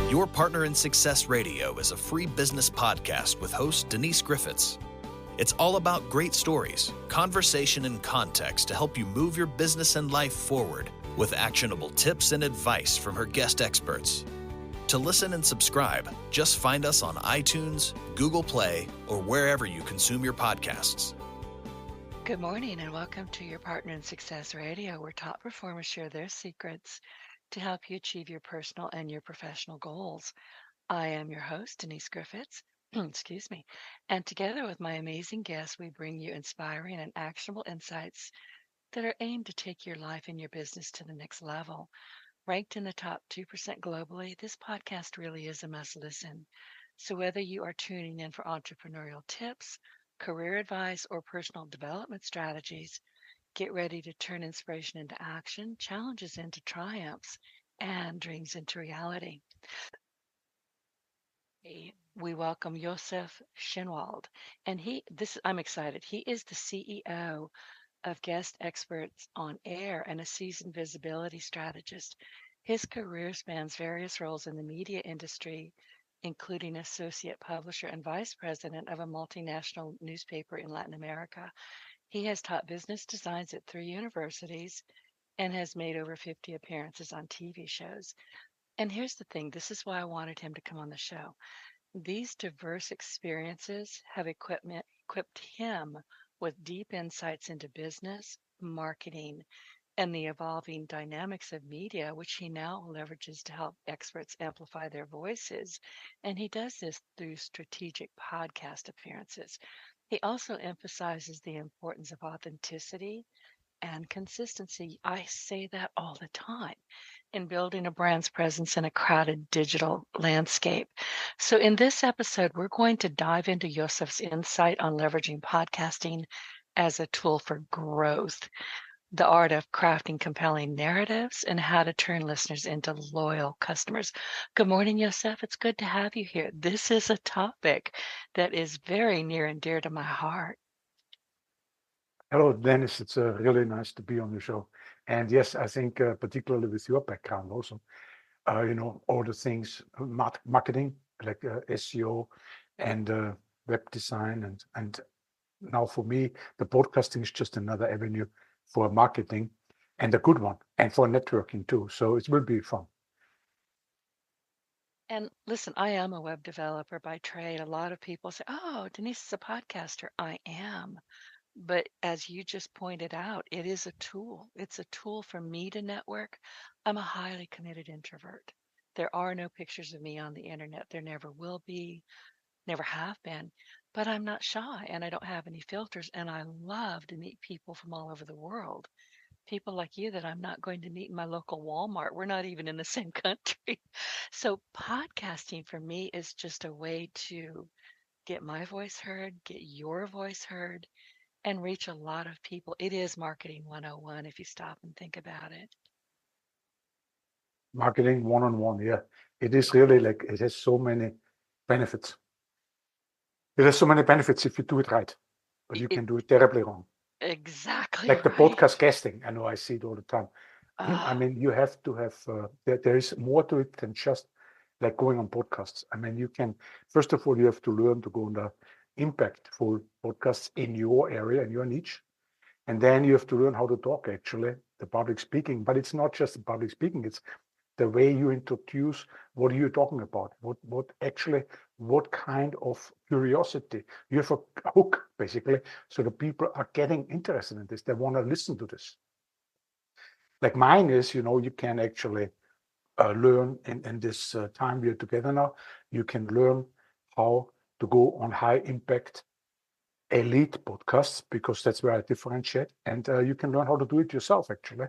Your Partner in Success Radio is a free business podcast with host Denise Griffitts. It's all about great stories, conversation, and context to help you move your business and life forward with actionable tips and advice from her guest experts. To listen and subscribe, just find us on iTunes, Google Play, or wherever you consume your podcasts. Good morning and welcome to Your Partner in Success Radio, where top performers share their secrets to help you achieve your personal and your professional goals. I am your host, Denise Griffitts, excuse me, and together with my amazing guests, we bring you inspiring and actionable insights that are aimed to take your life and your business to the next level. Ranked in the top 2% globally, this podcast really is a must listen. So whether you are tuning in for entrepreneurial tips, career advice, or personal development strategies, get ready to turn inspiration into action, challenges into triumphs, and dreams into reality. We welcome Josef Schinwald, and I'm excited. He is the CEO of Guest Experts on Air and a seasoned visibility strategist. His career spans various roles in the media industry, including associate publisher and vice president of a multinational newspaper in Latin America. He has taught business designs at 3 universities and has made over 50 appearances on TV shows. And here's the thing, this is why I wanted him to come on the show. These diverse experiences have equipped him with deep insights into business, marketing, and the evolving dynamics of media, which he now leverages to help experts amplify their voices. And he does this through strategic podcast appearances. He also emphasizes the importance of authenticity and consistency. I say that all the time in building a brand's presence in a crowded digital landscape. So in this episode, we're going to dive into Josef's insight on leveraging podcasting as a tool for growth, the art of crafting compelling narratives, and how to turn listeners into loyal customers. Good morning, Josef. It's good to have you here. This is a topic that is very near and dear to my heart. Hello, Dennis. It's really nice to be on the show. And yes, I think particularly with your background also, all the things, marketing, like SEO and web design. And now for me, the podcasting is just another avenue for marketing and a good one, and for networking too. So it will be fun. And listen, I am a web developer by trade. A lot of people say, oh, Denise is a podcaster. I am. But as you just pointed out, it is a tool. It's a tool for me to network. I'm a highly committed introvert. There are no pictures of me on the internet. There never will be, never have been. But I'm not shy and I don't have any filters. And I love to meet people from all over the world. People like you that I'm not going to meet in my local Walmart. We're not even in the same country. So podcasting for me is just a way to get my voice heard, get your voice heard, and reach a lot of people. It is marketing 101 if you stop and think about it. Marketing one-on-one, yeah. It is really like, it has so many benefits. It has so many benefits if you do it right, but you can do it terribly wrong. Exactly Like the right. podcast guesting, I know I see it all the time. I Ah, mean, you have to have, there is more to it than just like going on podcasts. I mean, you can, first of all, you have to learn to go on the impactful podcasts in your area, in your niche. And then you have to learn how to talk, actually, the public speaking. But it's not just the public speaking, it's the way you introduce what are you talking about, what kind of curiosity. You have a hook, basically, so the people are getting interested in this. They want to listen to this. Like mine is, you can actually learn in this time we are together now, you can learn how to go on high impact elite podcasts, because that's where I differentiate. And you can learn how to do it yourself, actually.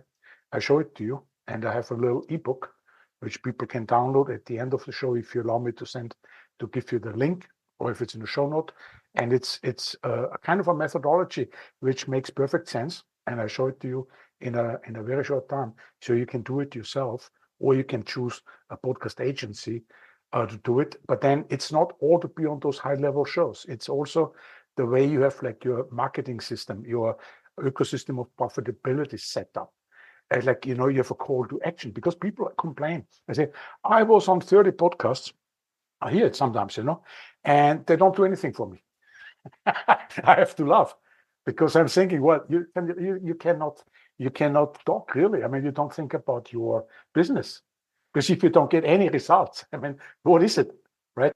I show it to you, and I have a little ebook which people can download at the end of the show if you allow me to give you the link, or if it's in the show note. And it's a kind of a methodology which makes perfect sense, and I show it to you in a very short time, so you can do it yourself, or you can choose a podcast agency to do it. But then it's not all to be on those high level shows. It's also the way you have like your marketing system, your ecosystem of profitability set up. like, you have a call to action, because people complain. They say, I was on 30 podcasts. I hear it sometimes, and they don't do anything for me. I have to laugh, because I'm thinking, well, you cannot talk, really. I mean, you don't think about your business, because if you don't get any results, I mean, what is it, right?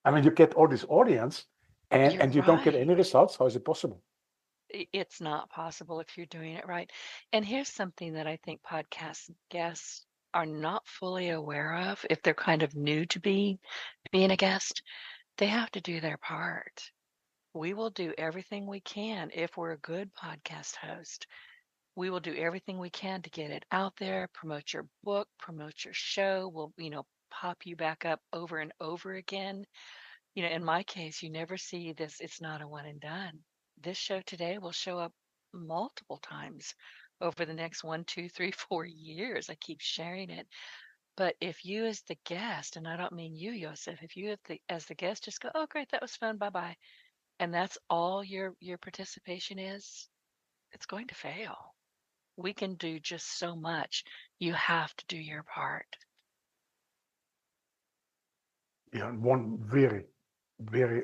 I mean, you get all this audience, You're and you don't get any right. results. How is it possible? It's not possible if you're doing it right. And here's something that I think podcast guests are not fully aware of if they're kind of new to being a guest. They have to do their part. We will do everything we can if we're a good podcast host. We will do everything we can to get it out there, promote your book, promote your show. We'll, pop you back up over and over again. In my case, you never see this. It's not a one and done. This show today will show up multiple times over the next 1, 2, 3, 4 years. I keep sharing it. But if you as the guest, and I don't mean you, Josef, if you as the guest just go, oh great, that was fun, bye bye, and that's all your participation is, it's going to fail. We can do just so much. You have to do your part. Yeah, one very, very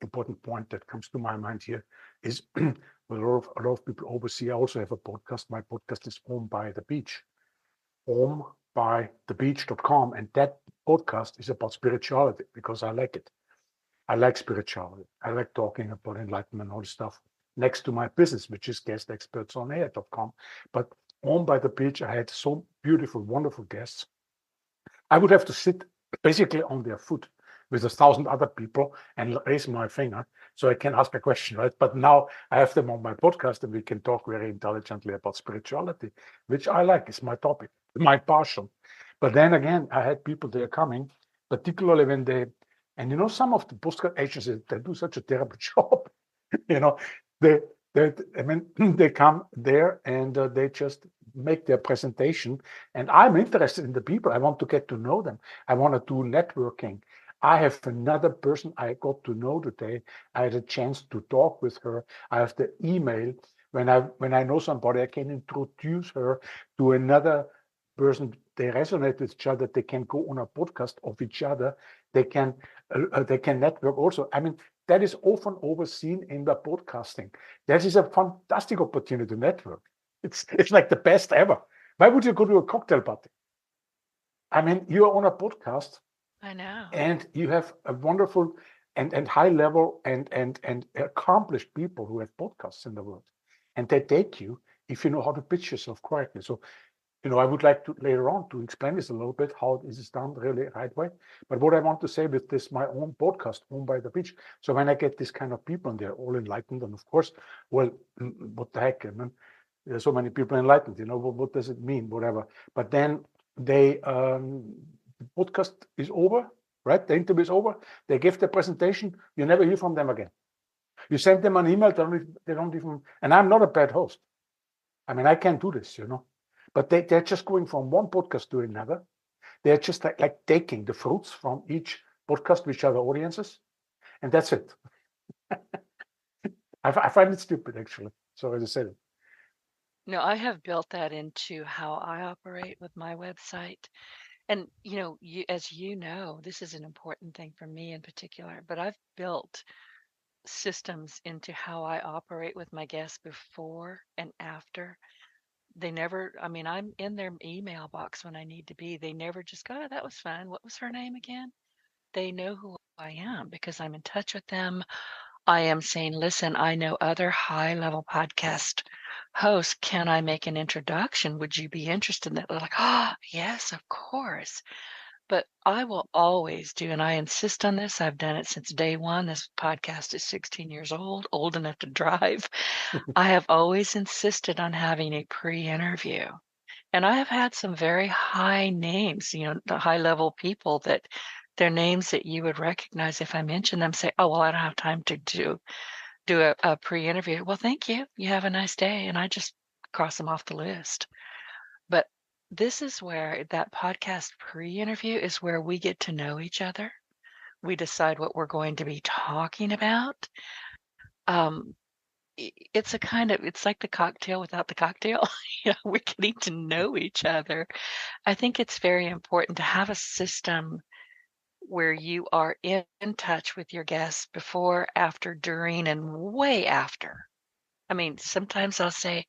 important point that comes to my mind here is a lot of people oversee. I also have a podcast. My podcast is Home by the Beach, homebythebeach.com. And that podcast is about spirituality, because I like it. I like spirituality. I like talking about enlightenment and all this stuff next to my business, which is guestexpertsonair.com. But Home by the Beach, I had so beautiful, wonderful guests. I would have to sit basically on their foot with 1,000 other people and raise my finger so I can ask a question, right? But now I have them on my podcast, and we can talk very intelligently about spirituality, which I like. It's my topic, my passion. But then again, I had people there coming, particularly when and some of the podcast agencies, they do such a terrible job. you know, they, I mean, they come there and they just make their presentation. And I'm interested in the people. I want to get to know them. I want to do networking. I have another person I got to know today. I had a chance to talk with her. I have the email. When I know somebody, I can introduce her to another person. They resonate with each other. They can go on a podcast of each other. They can network also. I mean, that is often overseen in the podcasting. That is a fantastic opportunity to network. It's like the best ever. Why would you go to a cocktail party? I mean, you are on a podcast, I know. and you have a wonderful and high level and accomplished people who have podcasts in the world, and they take you if you know how to pitch yourself correctly. So, I would like to later on to explain this a little bit, how this is done really right way. But what I want to say with this, my own podcast, Home by the Beach. So when I get this kind of people, and they're all enlightened, and of course, well, what the heck, I mean, there's so many people enlightened, what does it mean, whatever. But then the podcast is over, right? The interview is over. They give the presentation. You never hear from them again. You send them an email. They don't even. And I'm not a bad host. I mean, I can do this, But they're just going from one podcast to another. They're just like taking the fruits from each podcast, which are the audiences, and that's it. I find it stupid, actually. Sorry to say it. No, I have built that into how I operate with my website. And as you know, this is an important thing for me in particular, but I've built systems into how I operate with my guests before and after. They never, I mean, I'm in their email box when I need to be. They never just go, oh, that was fun. What was her name again? They know who I am because I'm in touch with them. I am saying, listen, I know other high level podcast hosts. Can I make an introduction? Would you be interested in that? They're like, oh, yes, of course. But I will always do, and I insist on this. I've done it since day one. This podcast is 16 years old enough to drive. I have always insisted on having a pre-interview. And I have had some very high names, the high level people that their names that you would recognize if I mention them say, oh, well, I don't have time to do a pre-interview. Well, thank you. You have a nice day. And I just cross them off the list. But this is where that podcast pre-interview is where we get to know each other. We decide what we're going to be talking about. Um, it's like the cocktail without the cocktail. We're getting to know each other. I think it's very important to have a system where you are in touch with your guests before, after, during, and way after. I mean, sometimes I'll say,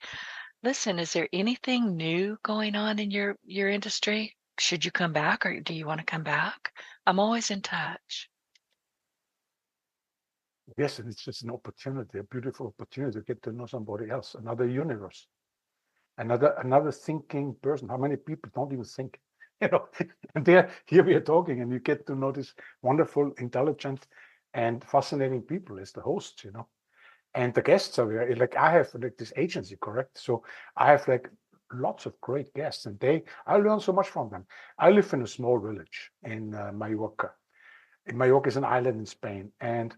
listen, is there anything new going on in your industry? Should you come back, or do you want to come back? I'm always in touch. Yes, and it's just an opportunity, a beautiful opportunity to get to know somebody else, another universe, another thinking person. How many people don't even think? And here we are talking, and you get to know this wonderful, intelligent, and fascinating people as the hosts, and the guests are very, like, I have like this agency, correct? So I have like lots of great guests, and I learn so much from them. I live in a small village in Mallorca. Mallorca is an island in Spain, and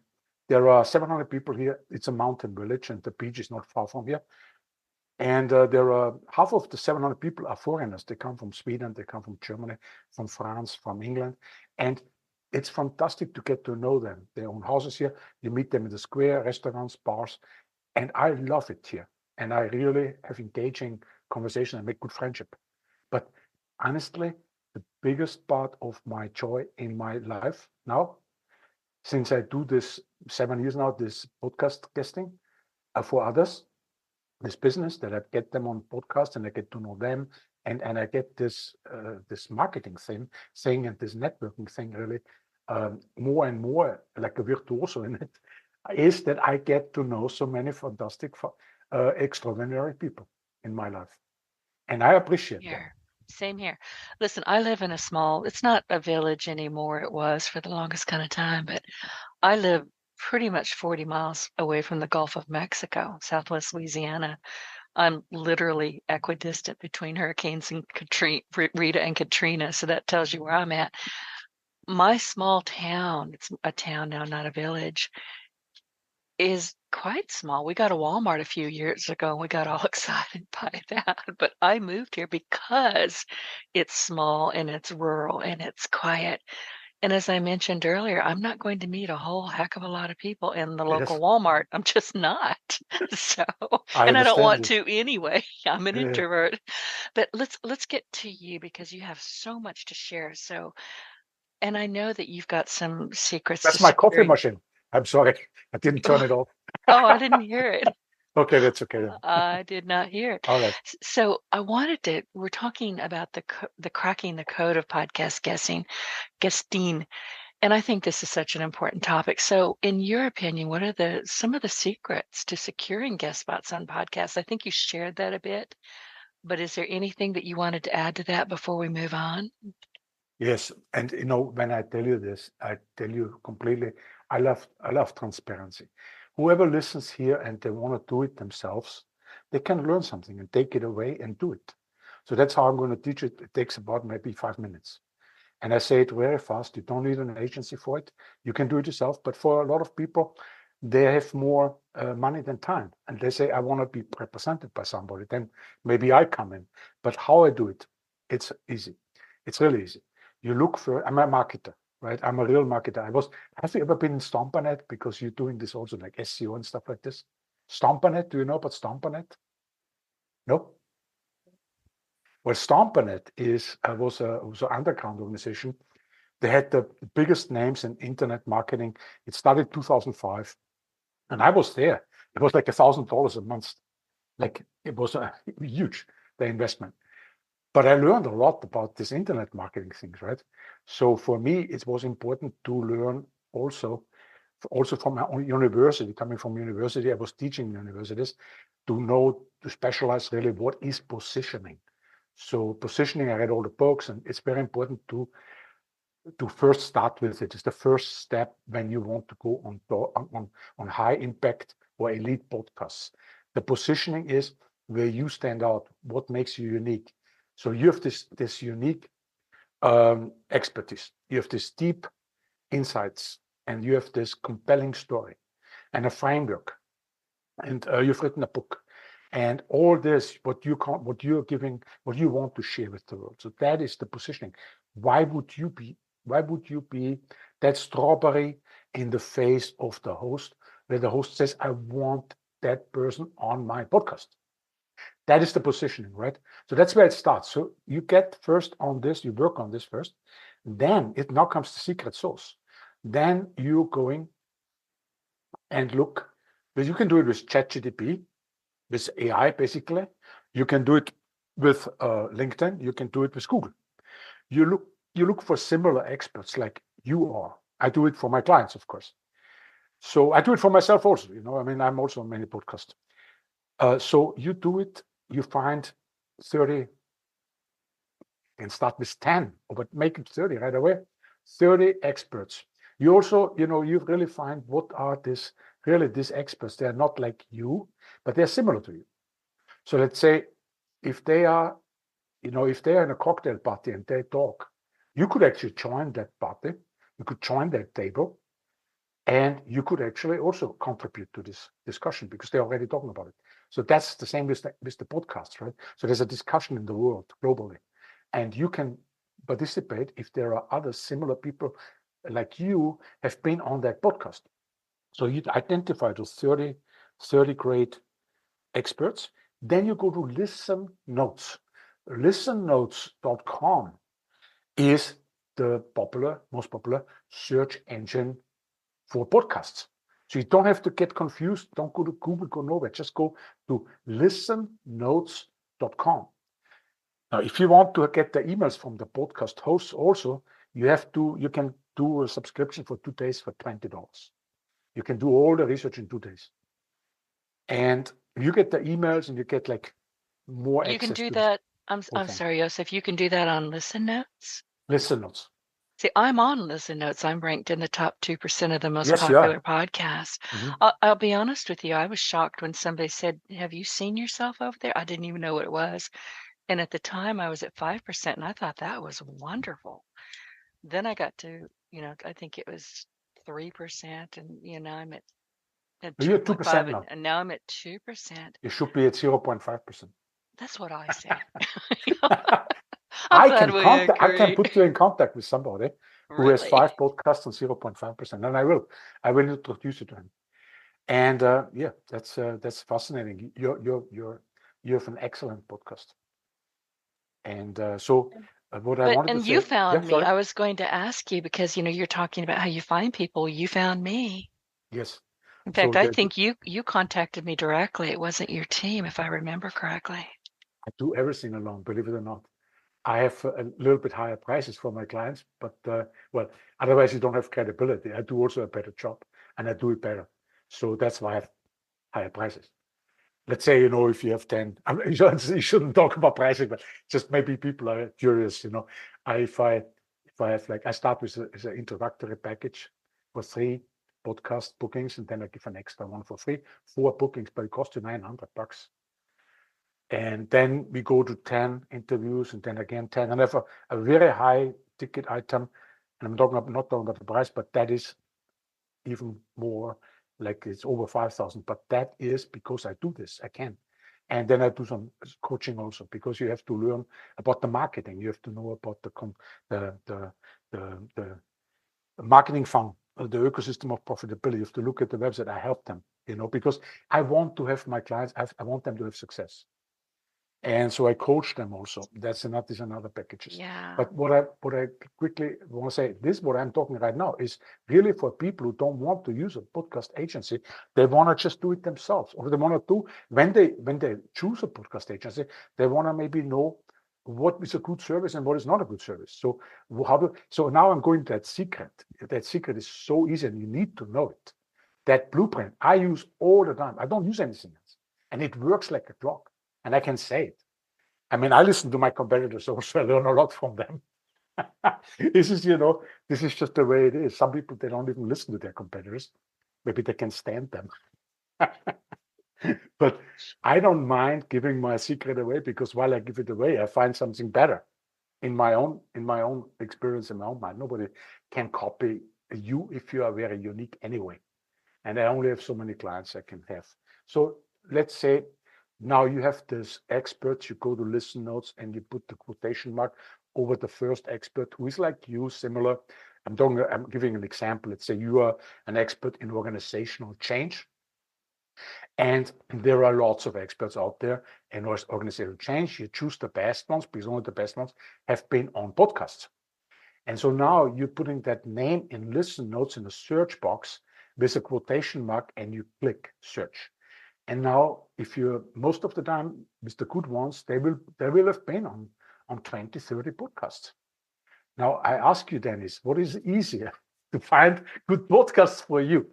there are 700 people here. It's a mountain village, and the beach is not far from here. And there are half of the 700 people are foreigners. They come from Sweden, they come from Germany, from France, from England. And it's fantastic to get to know them. They own houses here. You meet them in the square, restaurants, bars. And I love it here. And I really have engaging conversation and make good friendship. But honestly, the biggest part of my joy in my life now, since I do this 7 years now, this podcast guesting for others, this business, that I get them on podcast and I get to know them, and I get this marketing thing and this networking thing really more and more like a virtuoso in it, is that I get to know so many fantastic, extraordinary people in my life, and I appreciate that. Here. Same here. Listen, I live in it's not a village anymore. It was for the longest kind of time, but I live pretty much 40 miles away from the Gulf of Mexico, Southwest Louisiana. I'm literally equidistant between hurricanes and Rita and Katrina, so that tells you where I'm at. My small town, it's a town now, not a village, is quite small. We got a Walmart a few years ago, and we got all excited by that. But I moved here because it's small and it's rural and it's quiet. And as I mentioned earlier, I'm not going to meet a whole heck of a lot of people in the local Yes, Walmart. I'm just not. So, I and I don't understand want you. to anyway. I'm an Yeah, introvert. But let's get to you, because you have so much to share. So, and I know that you've got some secrets to that's my coffee securing. machine. I'm sorry, I didn't turn it off. Oh, I didn't hear it. Okay, that's okay then. I did not hear it. All right. So I wanted to. We're talking about the cracking the code of podcast guesting, and I think this is such an important topic. So, in your opinion, what are some of the secrets to securing guest spots on podcasts? I think you shared that a bit, but is there anything that you wanted to add to that before we move on? Yes, and when I tell you this, I tell you completely. I love transparency. Whoever listens here and they want to do it themselves, they can learn something and take it away and do it. So that's how I'm going to teach it. It takes about maybe 5 minutes. And I say it very fast. You don't need an agency for it. You can do it yourself. But for a lot of people, they have more money than time. And they say, I want to be represented by somebody. Then maybe I come in. But how I do it, it's easy. It's really easy. You look for, I'm a marketer, right? I'm a real marketer. Have you ever been in Stompernet? Because you're doing this also like SEO and stuff like this. Stompernet, do you know about Stompernet? No? Well, Stompernet was an underground organization. They had the biggest names in internet marketing. It started 2005, and I was there. It was like $1,000 a month. Like, it was huge, the investment. But I learned a lot about this internet marketing things, right? So for me, it was important to learn also from my own university. Coming from university, I was teaching universities to specialize really what is positioning. So positioning, I read all the books, and it's very important to first start with it. It's the first step when you want to go on high impact or elite podcasts. The positioning is where you stand out, what makes you unique. So you have this unique expertise, you have this deep insights, and you have this compelling story and a framework, and you've written a book, and all this, what you're giving, what you want to share with the world. So that is the positioning. Why would you be that strawberry in the face of the host, where the host says, I want that person on my podcast. That is the positioning, right? So that's where it starts. So you get first on this, you work on this first. Then it now comes to secret sauce. Then you're going and look, but you can do it with ChatGPT, with AI, basically. You can do it with LinkedIn. You can do it with Google. You look for similar experts like you are. I do it for my clients, of course. So I do it for myself also. I mean, I'm also on many podcasts. So you do it. You find 30, and start with 10, but make it 30 right away. 30 experts. You also, you really find what are these experts. They're not like you, but they're similar to you. So let's say if they are, if they are in a cocktail party and they talk, you could actually join that party. You could join that table, and you could actually also contribute to this discussion because they're already talking about it. So that's the same with the podcast, right? So there's a discussion in the world globally, and you can participate if there are other similar people like you have been on that podcast. So you identify those 30 great experts. Then you go to Listen Notes. ListenNotes.com is the most popular search engine for podcasts. So you don't have to get confused. Don't go to Google, go nowhere. Just go to listennotes.com. Now, if you want to get the emails from the podcast hosts also, you can do a subscription for 2 days for $20. You can do all the research in 2 days. And you get the emails and you get like more access. You can do that. I'm sorry, Josef. You can do that on Listen Notes. Listen Notes. See, I'm on Listen Notes. I'm ranked in the top 2% of the most Yes, popular podcasts. Mhm. I'll be honest with you. I was shocked when somebody said, "Have you seen yourself over there?" I didn't even know what it was. And at the time, I was at 5%, and I thought that was wonderful. Then I got to, I think it was 3%, and I'm at You're at 2% 2.5, now. and now I'm at 2%. You should be at 0.5%. That's what I say. I can put you in contact with somebody who has Really? 5 podcasts on 0.5%, and I will introduce you to him. And yeah, that's fascinating. You have an excellent podcast. And so what I wanted to say. You found me. Sorry. I was going to ask you because you're talking about how you find people. You found me. Yes. In fact, I think you contacted me directly. It wasn't your team, if I remember correctly. I do everything alone, believe it or not. I have a little bit higher prices for my clients, but well, otherwise you don't have credibility. I do also a better job, and I do it better. So that's why I have higher prices. Let's say, if you have 10, you shouldn't talk about pricing, but just maybe people are curious, if I have I start with an introductory package for 3 podcast bookings, and then I give an extra one for free, 4 bookings, but it costs you $900. And then we go to 10 interviews, and then again 10, and I have a very high ticket item, and I'm not talking about the price, but that is even more, like it's over 5,000, but that is because I do this. I can. And then I do some coaching also, because you have to learn about the marketing. You have to know about the marketing funnel, the ecosystem of profitability. You have to look at the website. I help them, because I want to have my clients, I want them to have success. And so I coach them also. These another packages. Yeah. But what I quickly want to say, what I'm talking right now is really for people who don't want to use a podcast agency. They want to just do it themselves, or they want to do when they choose a podcast agency, they want to maybe know what is a good service and what is not a good service. So now I'm going to that secret. That secret is so easy, and you need to know it. That blueprint I use all the time. I don't use anything else, and it works like a clock. And I can say it. I mean, I listen to my competitors also. I learn a lot from them. This is just the way it is. Some people, they don't even listen to their competitors. Maybe they can stand them. But I don't mind giving my secret away, because while I give it away, I find something better in my own experience, in my own mind. Nobody can copy you if you are very unique anyway. And I only have so many clients I can have. So let's say now you have this expert, you go to Listen Notes and you put the quotation mark over the first expert who is like you, similar. I'm giving an example. Let's say you are an expert in organizational change. And there are lots of experts out there. And as organizational change, you choose the best ones because only the best ones have been on podcasts. And so now you're putting that name in listen notes in a search box with a quotation mark, and you click search. And now, if you're most of the time with the good ones, they will have been on 20, 30 podcasts. Now I ask you, Dennis, what is easier to find good podcasts for you?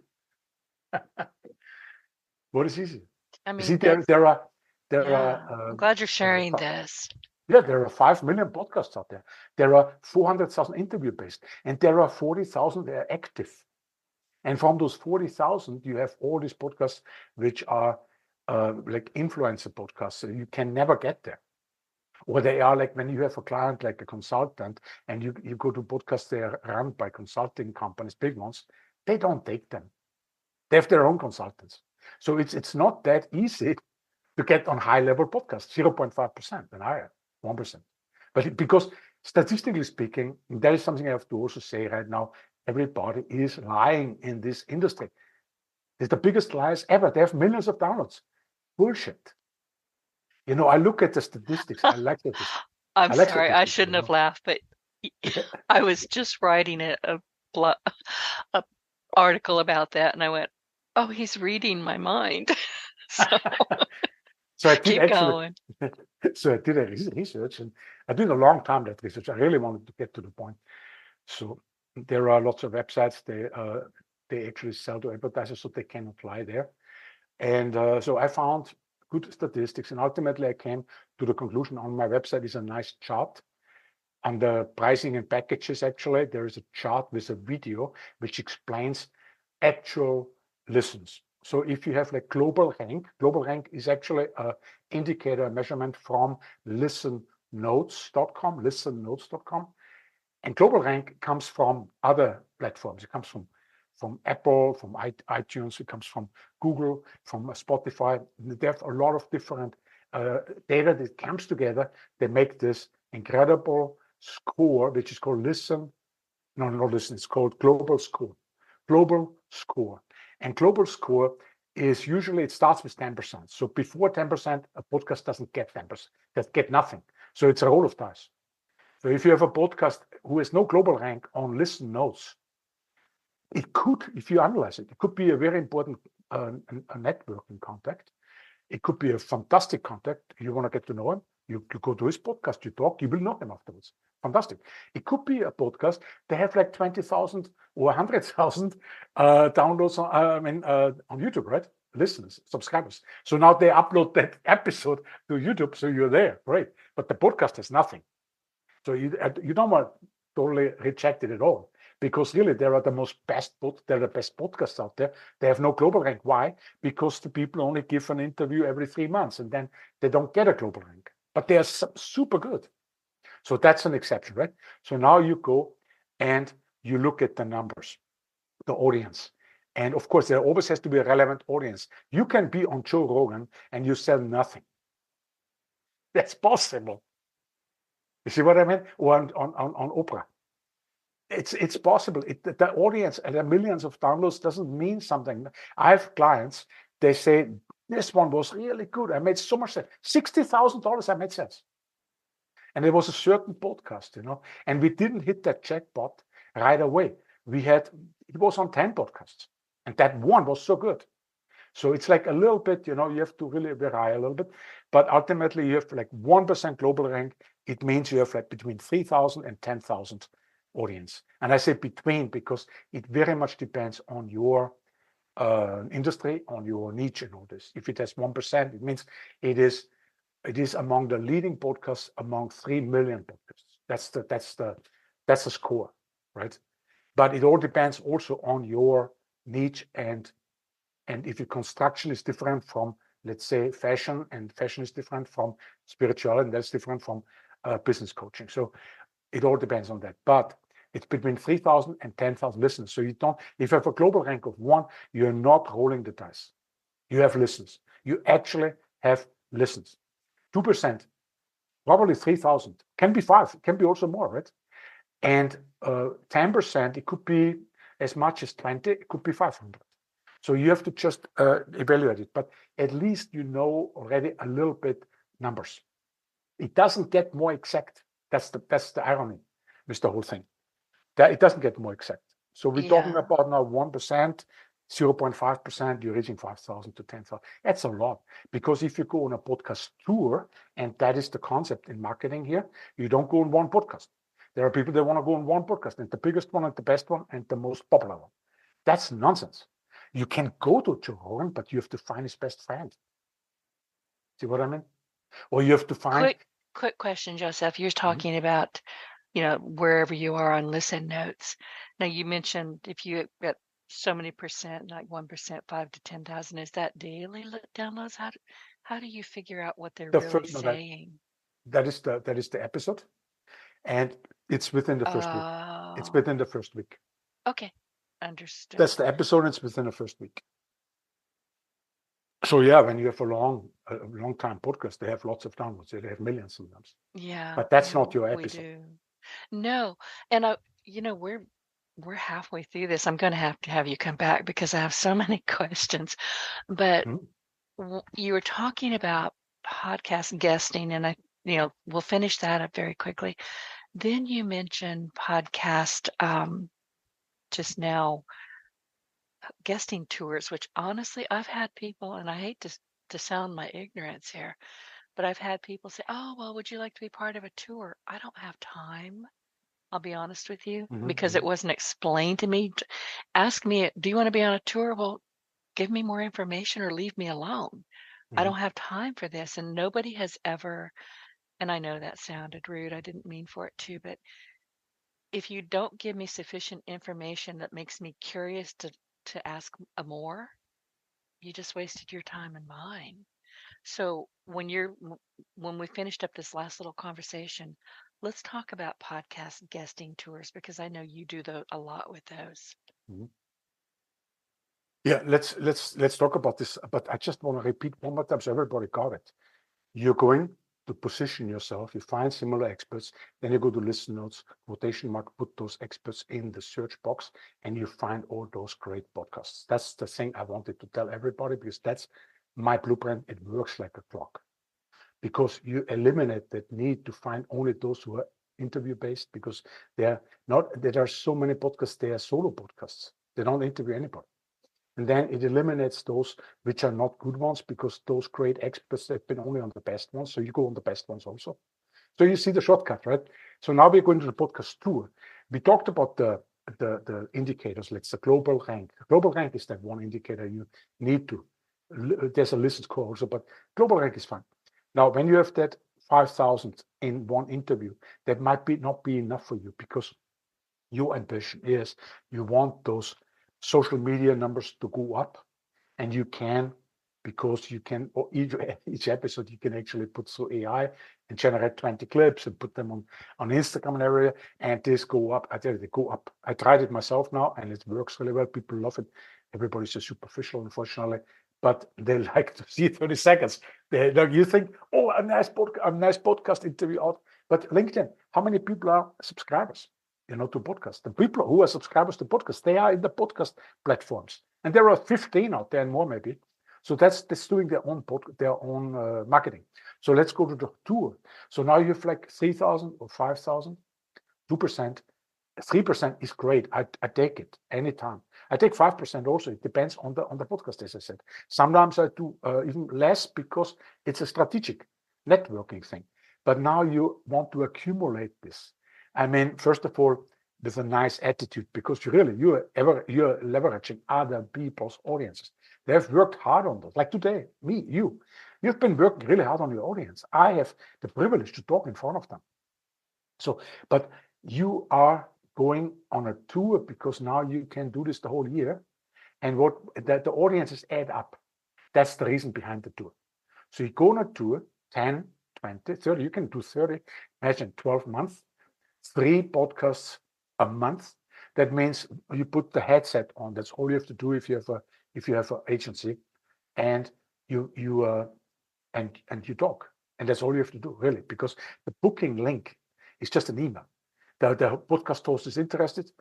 What is easier? I You mean, see, there are I'm glad you're sharing this. Yeah, there are 5 million podcasts out there. There are 400,000 interview based, and there are 40,000 that are active. And from those 40,000, you have all these podcasts which are like influencer podcasts. So you can never get there. Or they are like when you have a client like a consultant and you go to podcasts they are run by consulting companies, big ones, they don't take them. They have their own consultants. So it's not that easy to get on high level podcasts, 0.5% and higher, 1%. But because statistically speaking, that is something I have to also say right now, everybody is lying in this industry. It's the biggest lies ever. They have millions of downloads. Bullshit. You know, I look at the statistics. I like statistics. I'm I like sorry, I statistics, shouldn't you have know. laughed, but I was just writing a article about that, and I went, "Oh, he's reading my mind." So So I did keep actually, going. so I did a research, and I did a long time that research. I really wanted to get to the point. So there are lots of websites they actually sell to advertisers, so they can apply there. And so I found good statistics, and ultimately I came to the conclusion on my website is a nice chart. On the pricing and packages, actually, there is a chart with a video which explains actual listens. So if you have like global rank is actually an indicator, a measurement from listennotes.com. And global rank comes from other platforms. It comes from Apple, from iTunes, it comes from Google, from Spotify. They have a lot of different data that comes together. They make this incredible score, which is called it's called global score. Global score. And global score is usually, it starts with 10%. So before 10%, a podcast doesn't get 10%, that get nothing. So it's a roll of dice. So if you have a podcast who has no global rank on listen notes, it could, if you analyze it, it could be a very important a networking contact. It could be a fantastic contact. You want to get to know him. You go to his podcast, you talk, you will know him afterwards. Fantastic. It could be a podcast. They have like 20,000 or 100,000 downloads on YouTube, right? Listeners, subscribers. So now they upload that episode to YouTube, so you're there, great. But the podcast has nothing. So you don't want to totally reject it at all, because really they're the best podcasts out there. They have no global rank. Why? Because the people only give an interview every 3 months, and then they don't get a global rank. But they are super good. So that's an exception, right? So now you go and you look at the numbers, the audience. And of course, there always has to be a relevant audience. You can be on Joe Rogan and you sell nothing. That's possible. You see what I mean? Or on Oprah. It's possible. The audience and the millions of downloads doesn't mean something. I have clients, they say, this one was really good. I made so much sense. $60,000 I made sense. And it was a certain podcast, you know, and we didn't hit that jackpot right away. It was on 10 podcasts, and that one was so good. So it's like a little bit, you know, you have to really vary a little bit, but ultimately you have like 1% global rank. It means you have like between 3,000 and 10,000 audience. And I say between because it very much depends on your industry, on your niche and all this. If it has 1%, it means it is among the leading podcasts among 3 million podcasts. That's the score, right? But it all depends also on your niche, and if your construction is different from, let's say, fashion, and fashion is different from spirituality, and that's different from business coaching. So it all depends on that. But it's between 3,000 and 10,000 listeners. So if you have a global rank of 1, you're not rolling the dice. You have listeners. You actually have listeners. 2%, probably 3,000, can be 5, can be also more, right? And 10%, it could be as much as 20, it could be 500. So you have to just evaluate it, but at least you know already a little bit numbers. It doesn't get more exact. That's the irony with the whole thing. That it doesn't get more exact. So we're talking Yeah. about now 1%, 0.5%, you're reaching 5,000 to 10,000. That's a lot. Because if you go on a podcast tour, and that is the concept in marketing here, you don't go on one podcast. There are people that want to go on one podcast, and the biggest one and the best one and the most popular one. That's nonsense. You can go to Joe Rogan, but you have to find his best friend. See what I mean? Or you have to find. Quick question, Joseph. You're talking about, wherever you are on listen notes. Now you mentioned if you get so many percent, like 1%, 5 to 10,000, is that daily downloads? How do you figure out what they're The really first, no, saying? that is the episode, and it's within the first week. It's Oh, within the first week. okay. Understood. That's the episode. It's within the first week. So yeah, when you have a long time podcast, they have lots of downloads. They have millions sometimes. Yeah. But that's yeah, not your we episode. do. No. And we're halfway through this. I'm going to have you come back because I have so many questions. But you were talking about podcast guesting, and we'll finish that up very quickly. Then you mentioned podcast just now, guesting tours, which honestly I've had people, and I hate to sound my ignorance here, but I've had people say, "Oh, well, would you like to be part of a tour?" I don't have time. I'll be honest with you, because it wasn't explained to me. Ask me, do you want to be on a tour? Well, give me more information or leave me alone. I don't have time for this. And nobody has ever, and I know that sounded rude. I didn't mean for it to, but if you don't give me sufficient information that makes me curious to ask more, you just wasted your time and mine. So when we finished up this last little conversation, let's talk about podcast guesting tours, because I know you do a lot with those. Yeah, let's talk about this. But I just want to repeat one more time so everybody got it. You're going to position yourself. You find similar experts. Then you go to listen notes, quotation mark, put those experts in the search box, and you find all those great podcasts. That's the thing I wanted to tell everybody, because that's my blueprint. It works like a clock, because you eliminate that need to find only those who are interview based, because there are so many podcasts. They are solo podcasts. They don't interview anybody. And then it eliminates those which are not good ones, because those great experts have been only on the best ones. So you go on the best ones also. So you see the shortcut, right? So now we're going to the podcast tour. We talked about the indicators. Let's the global rank. The global rank is that one indicator you need to. There's a listen score also, but global rank is fine. Now, when you have that 5,000 in one interview, that might not be enough for you, because your ambition is you want those social media numbers to go up, and you can, because you can, or each episode you can actually put through AI and generate 20 clips and put them on Instagram and area, and this go up. I tell you, they go up. I tried it myself now, and it works really well. People love it. Everybody's so superficial, unfortunately, but they like to see 30 seconds. You think, oh, a nice podcast interview out, but LinkedIn, how many people are subscribers? To podcasts. The people who are subscribers to podcasts, they are in the podcast platforms, and there are 15 out there and more maybe. So that's doing their own marketing. So let's go to the tour. So now you have like 3,000 or 5,000, 2%, 3% is great. I take it anytime. I take 5% also. It depends on the podcast, as I said. Sometimes I do even less, because it's a strategic networking thing. But now you want to accumulate this. I mean, first of all, with a nice attitude, because you're leveraging other people's audiences. They have worked hard on those. Like today, you've been working really hard on your audience. I have the privilege to talk in front of them. So, but you are going on a tour, because now you can do this the whole year, and the audiences add up. That's the reason behind the tour. So you go on a tour, 10, 20, 30, you can do 30, imagine 12 months. 3 podcasts a month. That means you put the headset on. That's all you have to do if you have an agency, and you talk, and that's all you have to do, really, because the booking link is just an email. The podcast host is interested,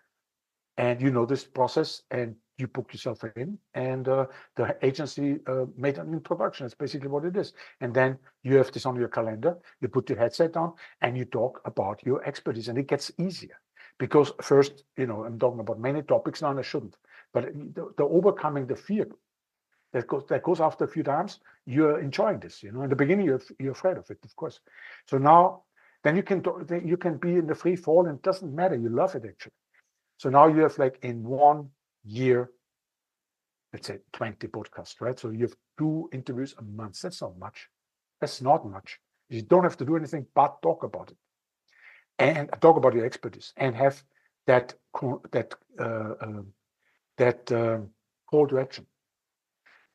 and you know this process, and you book yourself in, and the agency made an introduction. That's basically what it is. And then you have this on your calendar. You put your headset on, and you talk about your expertise, and it gets easier. Because first, I'm talking about many topics now, and I shouldn't. But the overcoming the fear that goes after a few times, you're enjoying this. In the beginning, you're afraid of it, of course. So now, then you can be in the free fall, and it doesn't matter. You love it actually. So now you have like in 1 year, let's say 20 podcasts, right? So you have 2 interviews a month. That's not much. That's not much. You don't have to do anything but talk about it and talk about your expertise and have that call to action.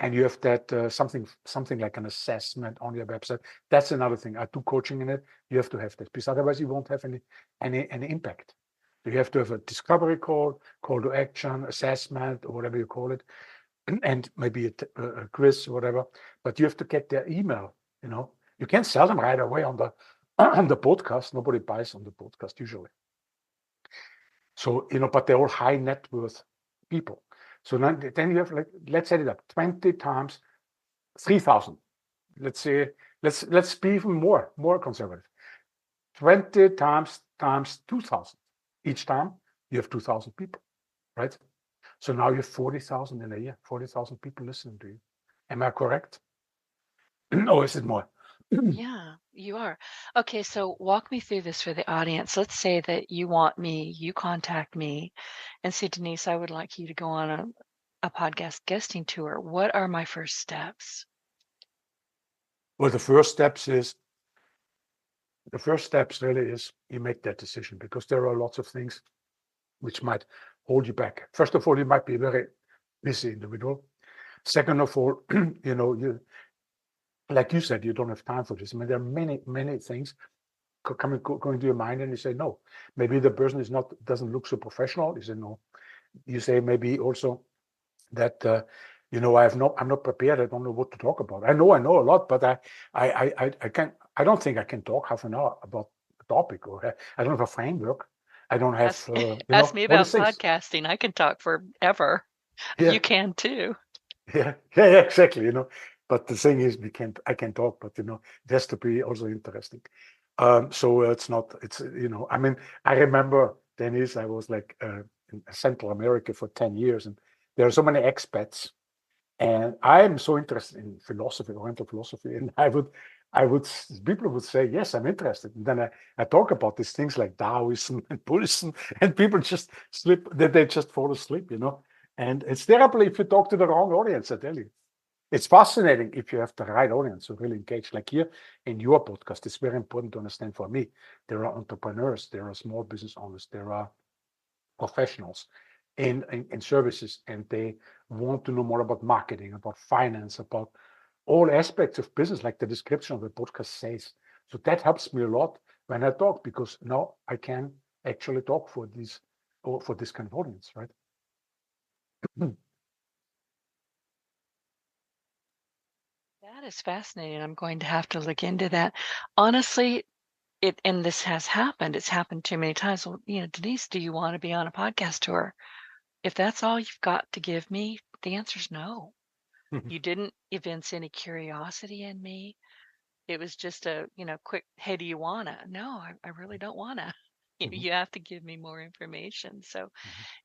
And you have that something like an assessment on your website. That's another thing. I do coaching in it. You have to have that, because otherwise you won't have any impact. So you have to have a discovery call to action, assessment, or whatever you call it, and maybe a quiz or whatever. But you have to get their email. You can't sell them right away on the on the podcast. Nobody buys on the podcast usually. So but they're all high net worth people. So then you have, like, let's set it up 20 times 3,000. Let's say let's be even more conservative. 20 times 2,000. Each time you have 2,000 people, right? So now you have 40,000 in a year. 40,000 people listening to you. Am I correct? Or is it more? Yeah, you are. Okay, so walk me through this for the audience. Let's say that you contact me and say, Denise, I would like you to go on a podcast guesting tour. What are my first steps? Well, the first steps really is you make that decision, because there are lots of things which might hold you back. First of all, you might be a very busy individual. Second of all, you, like you said, you don't have time for this. I mean, there are many things going to your mind, and you say no. Maybe the person doesn't look so professional. You say no. You say maybe also that I'm not prepared. I don't know what to talk about. I know a lot, but I don't think I can talk half an hour about a topic, or I don't have a framework. I don't have Ask me all about these things. podcasting. I can talk forever. Yeah. You can too. Yeah, exactly. But the thing is, I can talk, but it has to be also interesting. So it's not. I mean, I remember, Denise, I was like in Central America for 10 years, and there are so many expats, and I am so interested in philosophy, Oriental philosophy, and people would say, yes, I'm interested, and then I talk about these things like Taoism and Buddhism, and people just they just fall asleep, and it's terrible if you talk to the wrong audience, I tell you. It's fascinating if you have the right audience who really engage. Like here in your podcast, it's very important to understand for me. There are entrepreneurs, there are small business owners, there are professionals in services, and they want to know more about marketing, about finance, about all aspects of business, like the description of the podcast says. So that helps me a lot when I talk, because now I can actually talk for this kind of audience, right? That is fascinating. I'm going to have to look into that. Honestly, and this has happened. It's happened too many times. Well, Denise, do you want to be on a podcast tour? If that's all you've got to give me, the answer's no. You didn't evince any curiosity in me. It was just a, quick, hey, do you wanna? No, I really don't wanna. You have to give me more information. So,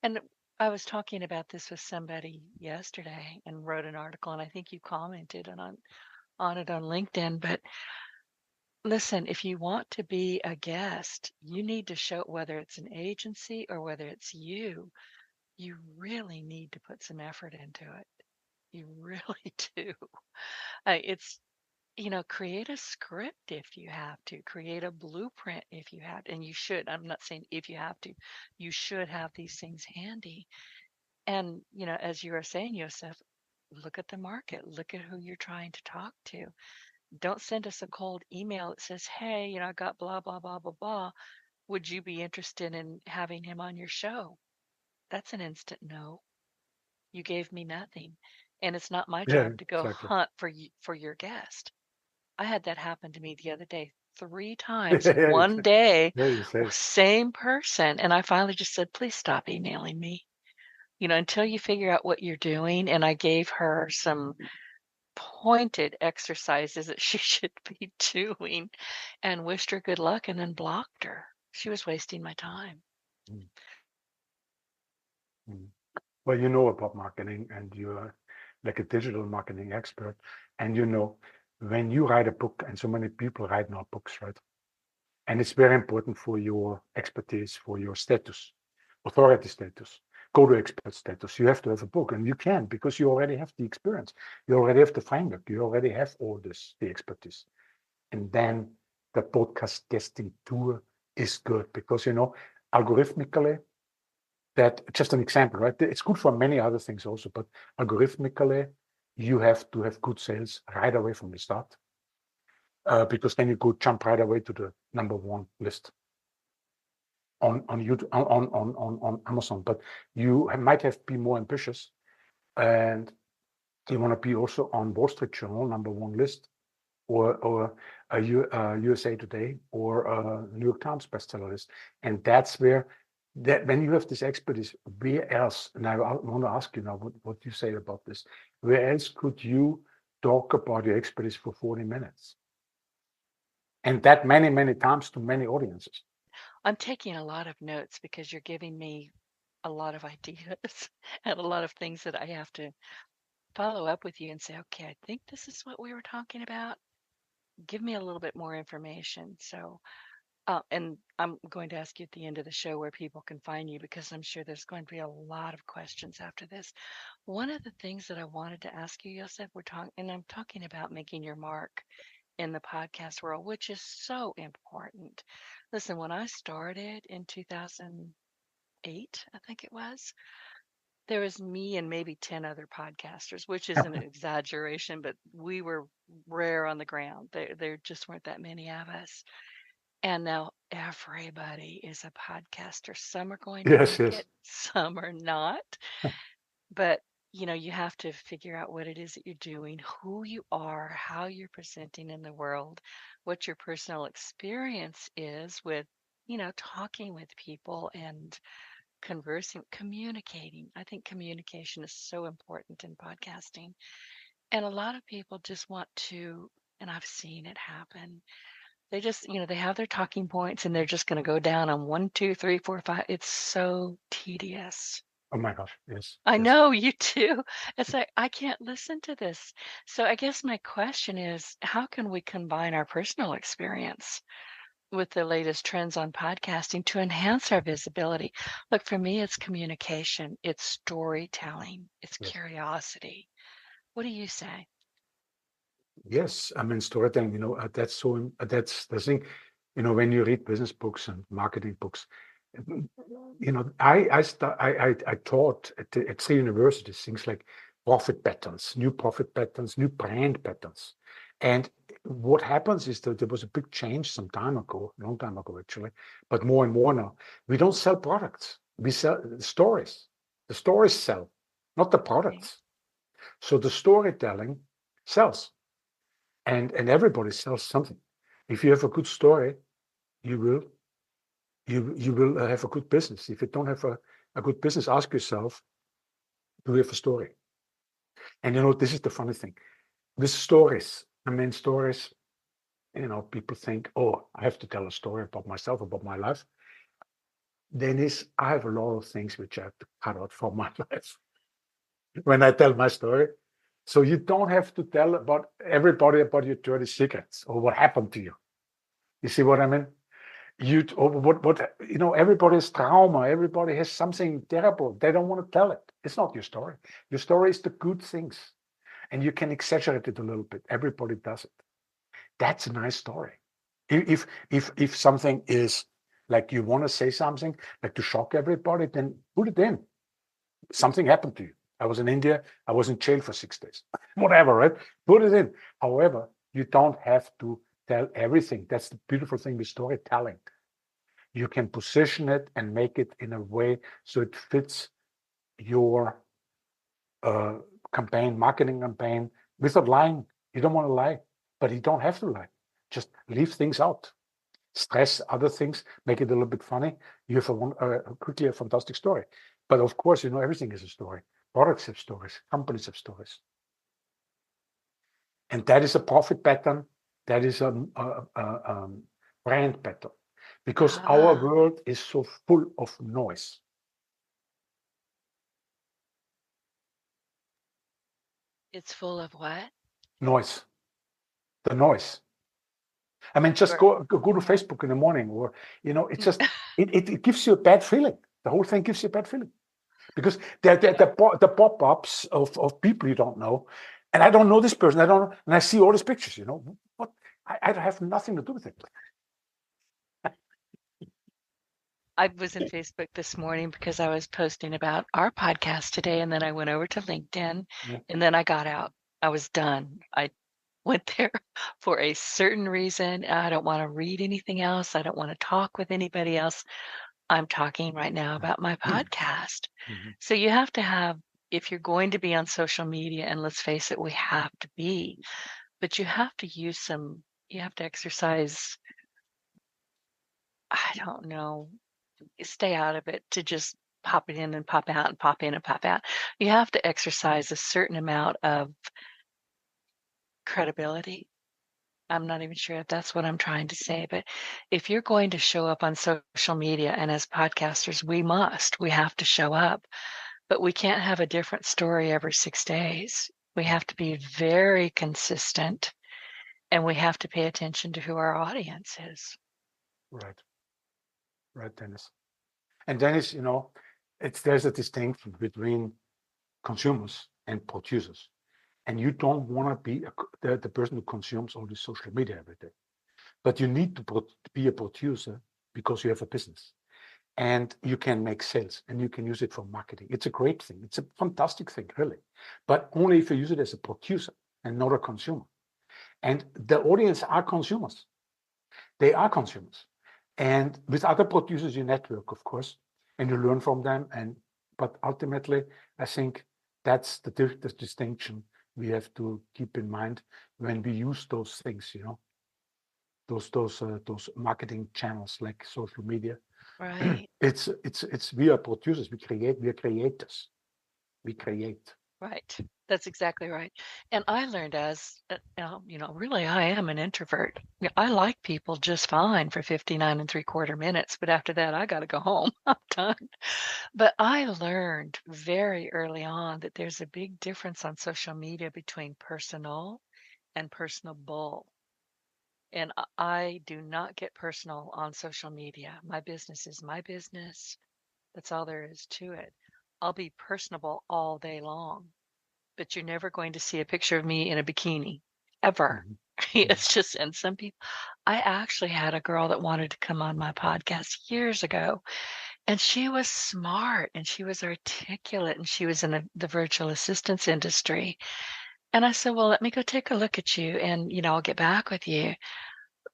and I was talking about this with somebody yesterday and wrote an article, and I think you commented on it on LinkedIn. But listen, if you want to be a guest, you need to show, whether it's an agency or whether it's you really need to put some effort into it. You really do. It's, create a script if you have to, create a blueprint if you have, and you should. I'm not saying if you have to, you should have these things handy. And, as you were saying, Josef, look at the market, look at who you're trying to talk to. Don't send us a cold email that says, hey, I got blah, blah, blah, blah, blah. Would you be interested in having him on your show? That's an instant no. You gave me nothing. And it's not my Yeah, job to go exactly. hunt for your guest. I had that happen to me the other day 3 times in Yeah, one day, you say. same person. And I finally just said, please stop emailing me. until you figure out what you're doing. And I gave her some pointed exercises that she should be doing and wished her good luck and then blocked her. She was wasting my time. Mm. Mm. Well, you know about marketing and you're like a digital marketing expert. And when you write a book, and so many people write now books, right? And it's very important for your expertise, for your status, authority status, go-to expert status. You have to have a book, and you can because you already have the experience. You already have the framework. You already have all the expertise. And then the podcast guesting tour is good because, algorithmically, that just an example, right? It's good for many other things also, but algorithmically, you have to have good sales right away from the start, because then you could jump right away to the #1 list on YouTube, on Amazon. But you might have to be more ambitious, and you want to be also on Wall Street Journal #1 list, or a USA Today, or a New York Times bestseller list. And that's where when you have this expertise, where else? And I want to ask you now what you say about this. Where else could you talk about your expertise for 40 minutes? And that many, many times to many audiences. I'm taking a lot of notes because you're giving me a lot of ideas and a lot of things that I have to follow up with you and say, okay, I think this is what we were talking about. Give me a little bit more information. So, and I'm going to ask you at the end of the show where people can find you, because I'm sure there's going to be a lot of questions after this. One of the things that I wanted to ask you, Josef, I'm talking about making your mark in the podcast world, which is so important. Listen, when I started in 2008, I think it was, there was me and maybe 10 other podcasters, which is an exaggeration, but we were rare on the ground. There just weren't that many of us. And now everybody is a podcaster. Some are going to Yes, make yes. it, some are not. But you have to figure out what it is that you're doing, who you are, how you're presenting in the world, what your personal experience is with, talking with people and conversing, communicating. I think communication is so important in podcasting. And a lot of people just want to, and I've seen it happen. They just, they have their talking points and they're just going to go down on 1, 2, 3, 4, 5. It's so tedious. Oh my gosh, yes, I yes. know you too. It's like, I can't listen to this. So I guess my question is, how can we combine our personal experience with the latest trends on podcasting to enhance our visibility? Look, for me, it's communication, it's storytelling, it's Yes. curiosity. What do you say? Yes, I mean storytelling. That's that's the thing. When you read business books and marketing books, I taught at 3 universities things like profit patterns, new profit patterns, new brand patterns. And what happens is that there was a big change some time ago, long time ago actually, but more and more now. We don't sell products. We sell stories. The stories sell, not the Right. products. So the storytelling sells. And everybody sells something. If you have a good story, you will have a good business. If you don't have a good business, ask yourself, do you have a story? And this is the funny thing with stories. I mean, stories, people think, oh, I have to tell a story about myself, about my life. Dennis, I have a lot of things which I have to cut out from my life when I tell my story. So you don't have to tell about everybody about your dirty secrets or what happened to you. You see what I mean? Everybody's trauma, everybody has something terrible. They don't want to tell it. It's not your story. Your story is the good things. And you can exaggerate it a little bit. Everybody does it. That's a nice story. If something is like you want to say something, like to shock everybody, then put it in. Something happened to you. I was in India, I was in jail for 6 days. Whatever, right? Put it in. However, you don't have to tell everything. That's the beautiful thing with storytelling. You can position it and make it in a way so it fits your marketing campaign, without lying. You don't want to lie, but you don't have to lie. Just leave things out. stress other things, make it a little bit funny. You have quickly a fantastic story. But of course, everything is a story. Products have stories, companies have stories. And that is a profit pattern. That is a brand pattern. Because our world is so full of noise. It's full of what? Noise. The noise. I mean, just go to Facebook in the morning, or it's just it gives you a bad feeling. The whole thing gives you a bad feeling because the pop-ups of people you don't know, and I don't know this person. I don't know, and I see all these pictures. What? I have nothing to do with it. I was in Facebook this morning because I was posting about our podcast today, and then I went over to LinkedIn, and then I got out. I was done. I went there for a certain reason. I don't want to read anything else. I don't want to talk with anybody else. I'm talking right now about my podcast. So you have to have, if you're going to be on social media, and let's face it, we have to be, but you have to use you have to exercise, I don't know, stay out of it to just pop it in and pop out and pop in and pop out. You have to exercise a certain amount of credibility. I'm not even sure if that's what I'm trying to say, but if you're going to show up on social media, and as podcasters, we have to show up, but we can't have a different story every 6 days. We have to be very consistent, and we have to pay attention to who our audience is. Right, Dennis. And Dennis, there's a distinction between consumers and producers. And you don't want to be the person who consumes all this social media every day. But you need to be a producer because you have a business. And you can make sales and you can use it for marketing. It's a great thing. It's a fantastic thing, really. But only if you use it as a producer and not a consumer. And the audience are consumers. They are consumers. And with other producers, you network, of course, and you learn from them. But ultimately, I think that's the distinction we have to keep in mind when we use those things, those marketing channels like social media. Right. We are producers. We are creators. We create. Right. That's exactly right. And I learned really, I am an introvert. I like people just fine for 59 3/4 minutes, but after that, I got to go home. I'm done. But I learned very early on that there's a big difference on social media between personal and personable. And I do not get personal on social media. My business is my business. That's all there is to it. I'll be personable all day long, but you're never going to see a picture of me in a bikini ever. It's just, and some people, I actually had a girl that wanted to come on my podcast years ago, and she was smart and she was articulate and she was in the virtual assistance industry. And I said, well, let me go take a look at you and, I'll get back with you.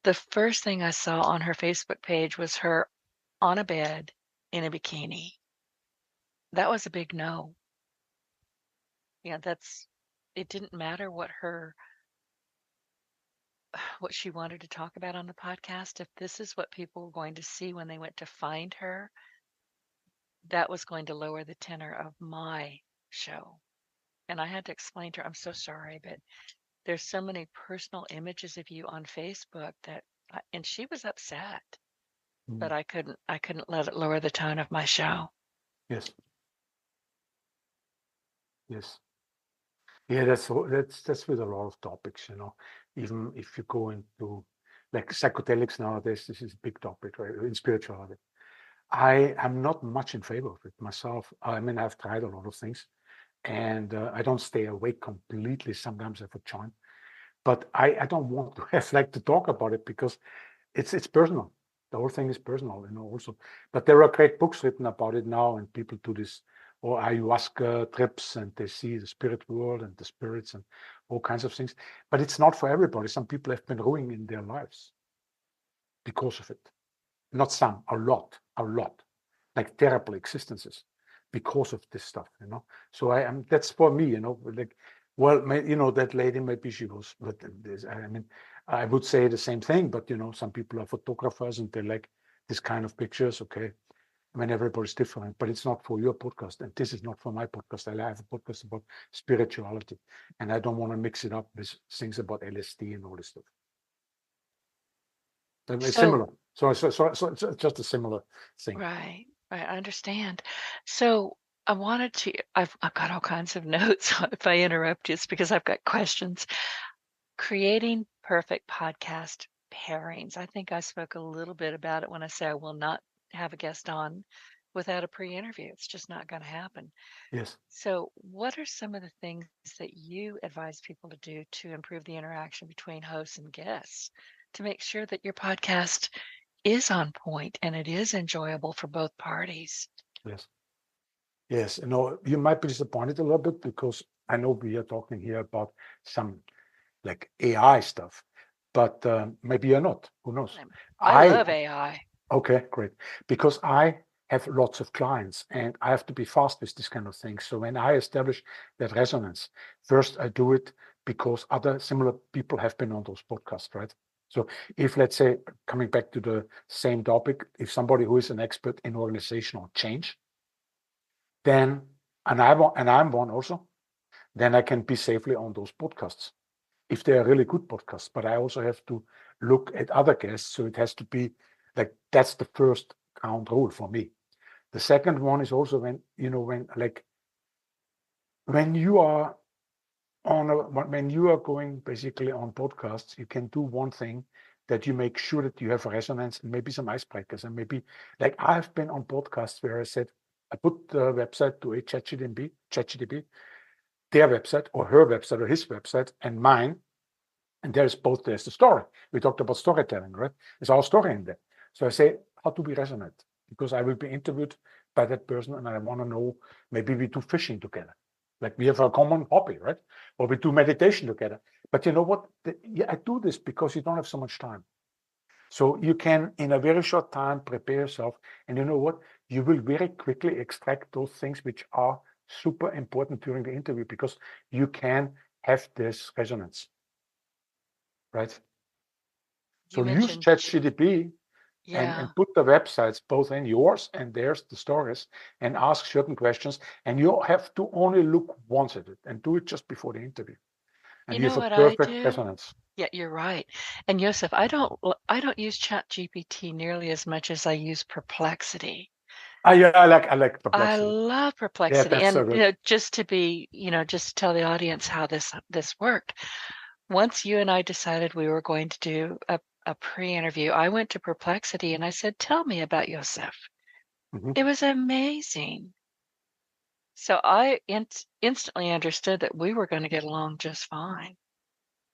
The first thing I saw on her Facebook page was her on a bed in a bikini. That was a big no. It didn't matter what she wanted to talk about on the podcast. If this is what people were going to see when they went to find her, that was going to lower the tenor of my show. And I had to explain to her, I'm so sorry, but there's so many personal images of you on Facebook and she was upset, but I couldn't let it lower the tone of my show. Yes. Yeah, that's with a lot of topics, even if you go into like psychedelics nowadays, this is a big topic, right? In spirituality. I am not much in favor of it myself. I mean, I've tried a lot of things and I don't stay awake completely. Sometimes I have a joint, but I don't want to have to talk about it because it's personal. The whole thing is personal, also. But there are great books written about it now, and people do this or ayahuasca trips and they see the spirit world and the spirits and all kinds of things. But it's not for everybody. Some people have been ruining their lives because of it. Not some, a lot, like terrible existences because of this stuff, So that's for me, like, well, that lady, maybe she was, but I mean, I would say the same thing, but some people are photographers and they like this kind of pictures. Okay. I mean, everybody's different, but it's not for your podcast. And this is not for my podcast. I have a podcast about spirituality, and I don't want to mix it up with things about LSD and all this stuff. It's similar. So it's just a similar thing. Right, I understand. So I've got all kinds of notes. If I interrupt you, it's because I've got questions. Creating perfect podcast pairings. I think I spoke a little bit about it when I say I will not have a guest on without a pre-interview. It's just not going to happen. Yes. So what are some of the things that you advise people to do to improve the interaction between hosts and guests to make sure that your podcast is on point and it is enjoyable for both parties? Yes. Yes. You might be disappointed a little bit because I know we are talking here about some like AI stuff, but maybe you're not. Who knows? I love AI. Okay, great. Because I have lots of clients and I have to be fast with this kind of thing. So when I establish that resonance, first I do it because other similar people have been on those podcasts, right? So if, let's say, coming back to the same topic, if somebody who is an expert in organizational change, then, and I'm one also, then I can be safely on those podcasts if they are really good podcasts. But I also have to look at other guests. So it has to be like, that's the first ground rule for me. The second one is also when you are when you are going basically on podcasts, you can do one thing, that you make sure that you have a resonance and maybe some icebreakers. And maybe, like, I've been on podcasts where I said, I put the website to a ChatGPT, their website or her website or his website and mine. And there's the story. We talked about storytelling, right? There's our story in there. So I say, how do we resonate? Because I will be interviewed by that person and I want to know, maybe we do fishing together. Like we have a common hobby, right? Or we do meditation together. But you know what? I do this because you don't have so much time. So you can, in a very short time, prepare yourself. And you know what? You will very quickly extract those things which are super important during the interview because you can have this resonance. Right? So use ChatGPT and put the websites both in yours and theirs, the stories, and ask certain questions. And you have to only look once at it and do it just before the interview. And you have a perfect resonance. Yeah, you're right. And Josef, I don't use ChatGPT nearly as much as I use Perplexity. Yeah, I like Perplexity. I love Perplexity. Yeah, that's so good. Just to tell the audience how this worked. Once you and I decided we were going to do a pre-interview, I went to Perplexity and I said, tell me about Josef. Mm-hmm. It was amazing. So I instantly understood that we were going to get along just fine.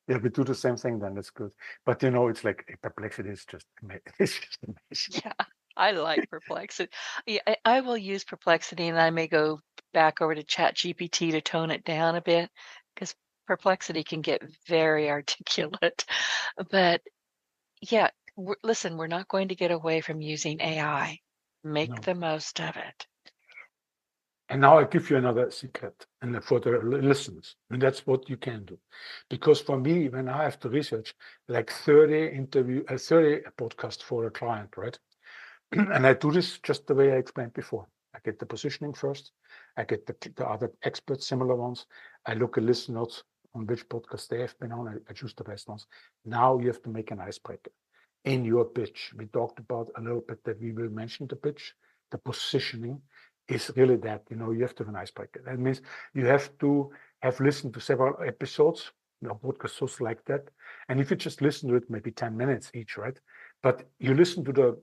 Yeah, we do the same thing then. That's good. But it's like Perplexity is just amazing. Yeah, I like Perplexity. Yeah, I will use Perplexity and I may go back over to ChatGPT to tone it down a bit because Perplexity can get very articulate. But yeah, listen, we're not going to get away from using AI. Make the most of it. And now I give you another secret, and for the listeners, and that's what you can do. Because for me, when I have to research like 30 podcasts for a client, right? And I do this just the way I explained before. I get the positioning first. I get the other experts, similar ones. I look at listen notes on which podcast they have been on. I choose the best ones. Now you have to make an icebreaker in your pitch. We talked about a little bit that we will mention the pitch, the positioning. Is really that, you have to have an icebreaker. That means you have to have listened to several episodes, podcasts like that. And if you just listen to it, maybe 10 minutes each, right? But you listen to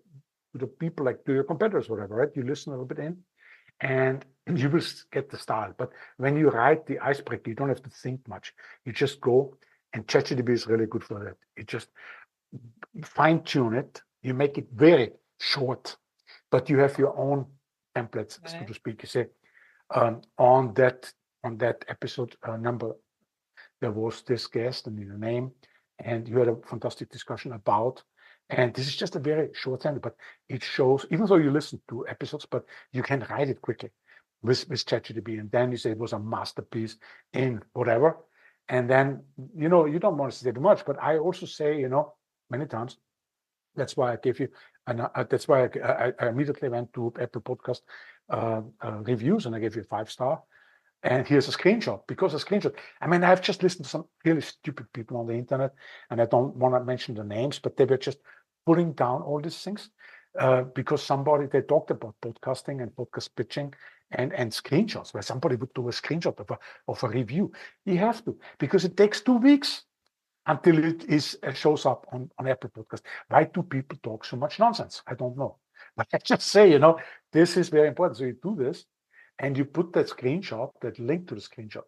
the people, like to your competitors, whatever, right? You listen a little bit in and you will get the style. But when you write the icebreaker, you don't have to think much. You just go, and ChatGPT is really good for that. You just fine tune it. You make it very short, but you have your own templates, so to speak. You say on that episode number, there was this guest and your name, and you had a fantastic discussion about. And this is just a very short sentence, but it shows, even though you listen to episodes, but you can write it quickly with ChatGPT, and then you say it was a masterpiece in whatever, And then, you don't want to say too much, but I also say, many times, that's why I gave you, and that's why I immediately went to Apple Podcast reviews, and I gave you a 5-star. And here's a screenshot, because a screenshot. I mean, I've just listened to some really stupid people on the internet, and I don't want to mention the names, but they were just putting down all these things because they talked about podcasting and podcast pitching and screenshots, where somebody would do a screenshot of a review. You have to, because it takes 2 weeks until it shows up on Apple Podcast. Why do people talk so much nonsense? I don't know. But I just say, this is very important. So you do this, and you put that screenshot, that link to the screenshot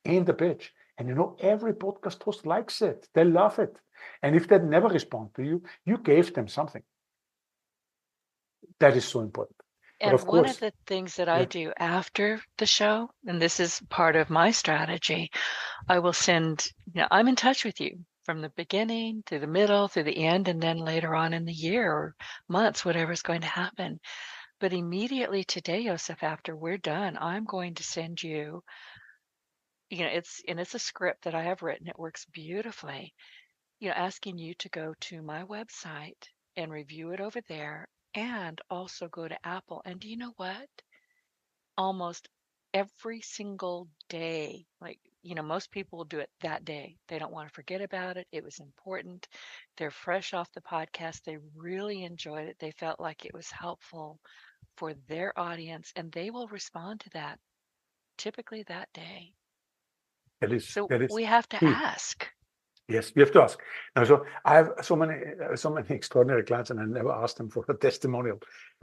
in the page. And every podcast host likes it. They love it. And if they never respond to you, you gave them something. That is so important. And but of one course, of the things that I do after the show, and this is part of my strategy, I will send, I'm in touch with you from the beginning through the middle, through the end, and then later on in the year or months, whatever's going to happen. But immediately today, Josef, after we're done, I'm going to send you, it's a script that I have written. It works beautifully, asking you to go to my website and review it over there, and also go to Apple. And do you know what? Almost every single day, most people will do it that day. They don't want to forget about it. It was important. They're fresh off the podcast. They really enjoyed it. They felt like it was helpful for their audience, and they will respond to that typically that day. that is we have to ask. Yes, you have to ask. Now, so I have so many extraordinary clients, and I never ask them for a testimonial.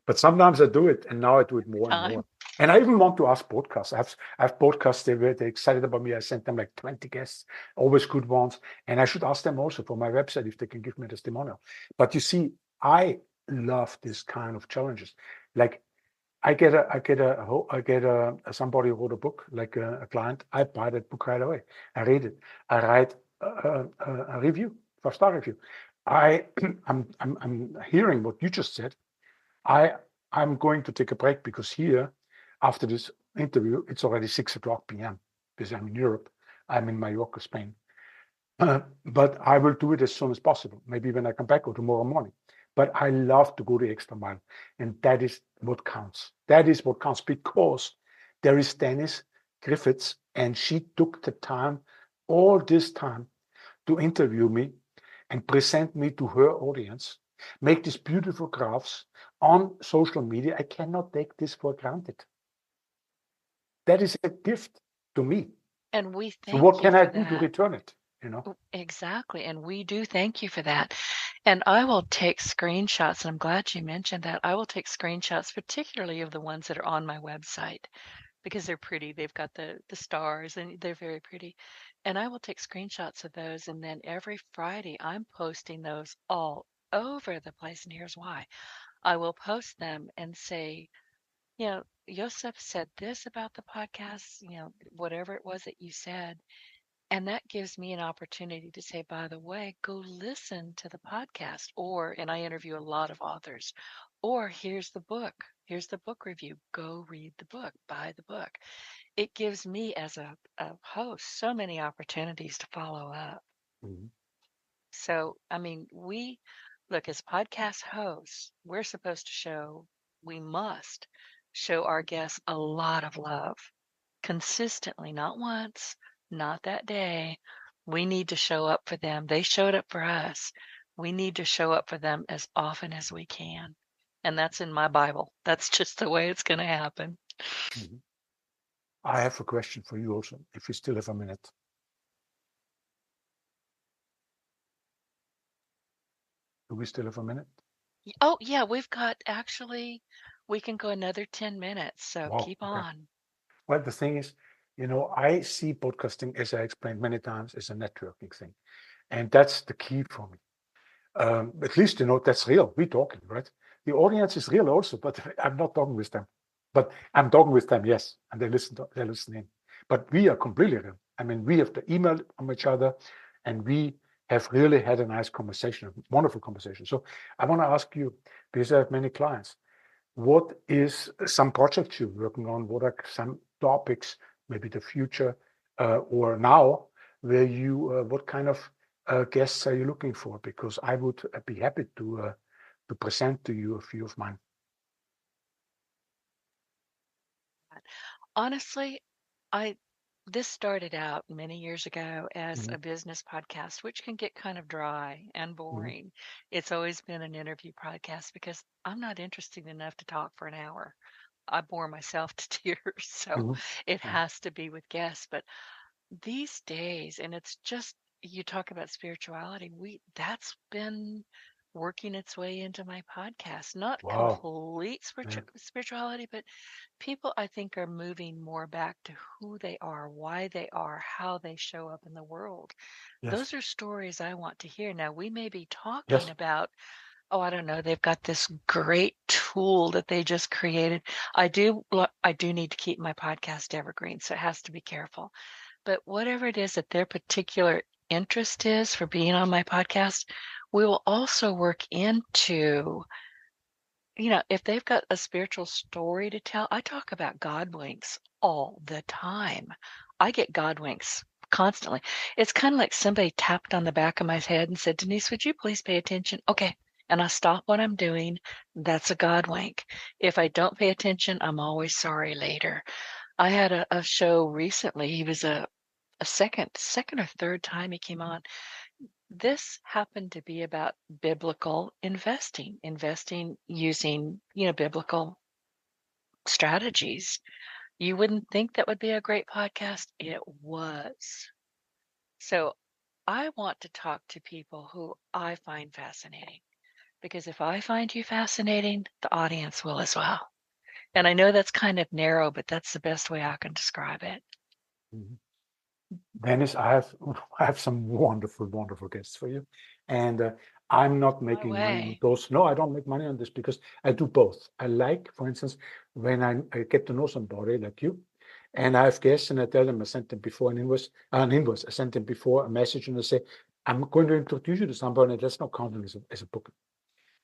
But sometimes I do it, and now I do it more and more. And I even want to ask podcasts. I have podcasts. They're excited about me. I sent them like 20 guests, always good ones. And I should ask them also for my website if they can give me a testimonial. But you see, I love this kind of challenges. Like somebody who wrote a book, like a client. I buy that book right away. I read it. I write a review, 5-star review. I'm hearing what you just said. I'm going to take a break, because here, after this interview, it's already 6:00 p.m. because I'm in Europe. I'm in Mallorca, Spain. But I will do it as soon as possible. Maybe when I come back, or tomorrow morning. But I love to go the extra mile, and that is what counts. That is what counts, because there is Denise Griffitts, and she took the time, all this time, to interview me and present me to her audience, make these beautiful graphs on social media. I cannot take this for granted. That is a gift to me. And we thank you. So what can I do to return it? Exactly. And we do thank you for that. And I will take screenshots, and I'm glad you mentioned that. I will take screenshots, particularly of the ones that are on my website, because they're pretty. They've got the stars, and they're very pretty. And I will take screenshots of those, and then every Friday I'm posting those all over the place. And here's why. I will post them and say, Josef said this about the podcast, whatever it was that you said. And that gives me an opportunity to say, by the way, go listen to the podcast, and I interview a lot of authors, or here's the book review, go read the book, buy the book. It gives me, as a host, so many opportunities to follow up. Mm-hmm. So, I mean, look, as podcast hosts, we must show our guests a lot of love consistently, not once, not that day. We need to show up for them. They showed up for us. We need to show up for them as often as we can. And that's in my Bible. That's just the way it's going to happen. Mm-hmm. I have a question for you also, if you still have a minute. Do we still have a minute? Oh, yeah, we can go another 10 minutes. So wow, keep on. Well, the thing is, I see podcasting, as I explained many times, as a networking thing. And that's the key for me. At least, that's real. We're talking, right? The audience is real also, but I'm not talking with them. But I'm talking with them, yes. And they listen in. But we are completely real. I mean, we have the email from each other, and we have really had a nice conversation, a wonderful conversation. So I want to ask you, because I have many clients, what is some projects you're working on? What are some topics, maybe the future or now, where what kind of guests are you looking for? Because I would be happy to present to you a few of mine. Honestly, I this started out many years ago as Mhm, a business podcast, which can get kind of dry and mhm, boring. It's always been an interview podcast because I'm not interesting enough to talk for an hour. I bore myself to tears, so mhm, it mhm. has to be with guests. But these days, and it's just you talk about spirituality, we that's been working its way into my podcast. Not Wow. complete Yeah. spirituality, but people I think are moving more back to who they are, why they are, how they show up in the world. Yes. Those are stories I want to hear. Now, we may be talking Yes. about, oh, I don't know, they've got this great tool that they just created. I do need to keep my podcast evergreen, so it has to be careful. But whatever it is that their particular interest is for being on my podcast, we will also work into, if they've got a spiritual story to tell. I talk about God winks all the time. I get God winks constantly. It's kind of like somebody tapped on the back of my head and said, Denise, would you please pay attention? Okay. And I stop what I'm doing. That's a God wink. If I don't pay attention, I'm always sorry later. I had a show recently. He was a second or third time he came on. This happened to be about biblical investing using, biblical strategies. You wouldn't think that would be a great podcast. It was. So I want to talk to people who I find fascinating because if I find you fascinating, the audience will as well. And I know that's kind of narrow, but that's the best way I can describe it. Mhm. Dennis, I have some wonderful, wonderful guests for you, and I'm not No making money on way. those. No, I don't make money on this because I do both. I like, for instance, when I get to know somebody like you, and I have guests, and I tell them I sent them before an invoice. I sent them before a message, and I say I'm going to introduce you to somebody, and that's not counting as a book.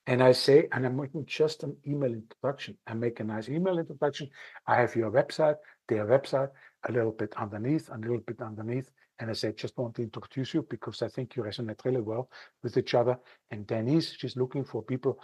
And I say, and I'm making just an email introduction. I make a nice email introduction. I have your website, their website, a little bit underneath, And I say, just want to introduce you because I think you resonate really well with each other. And Denise, she's looking for people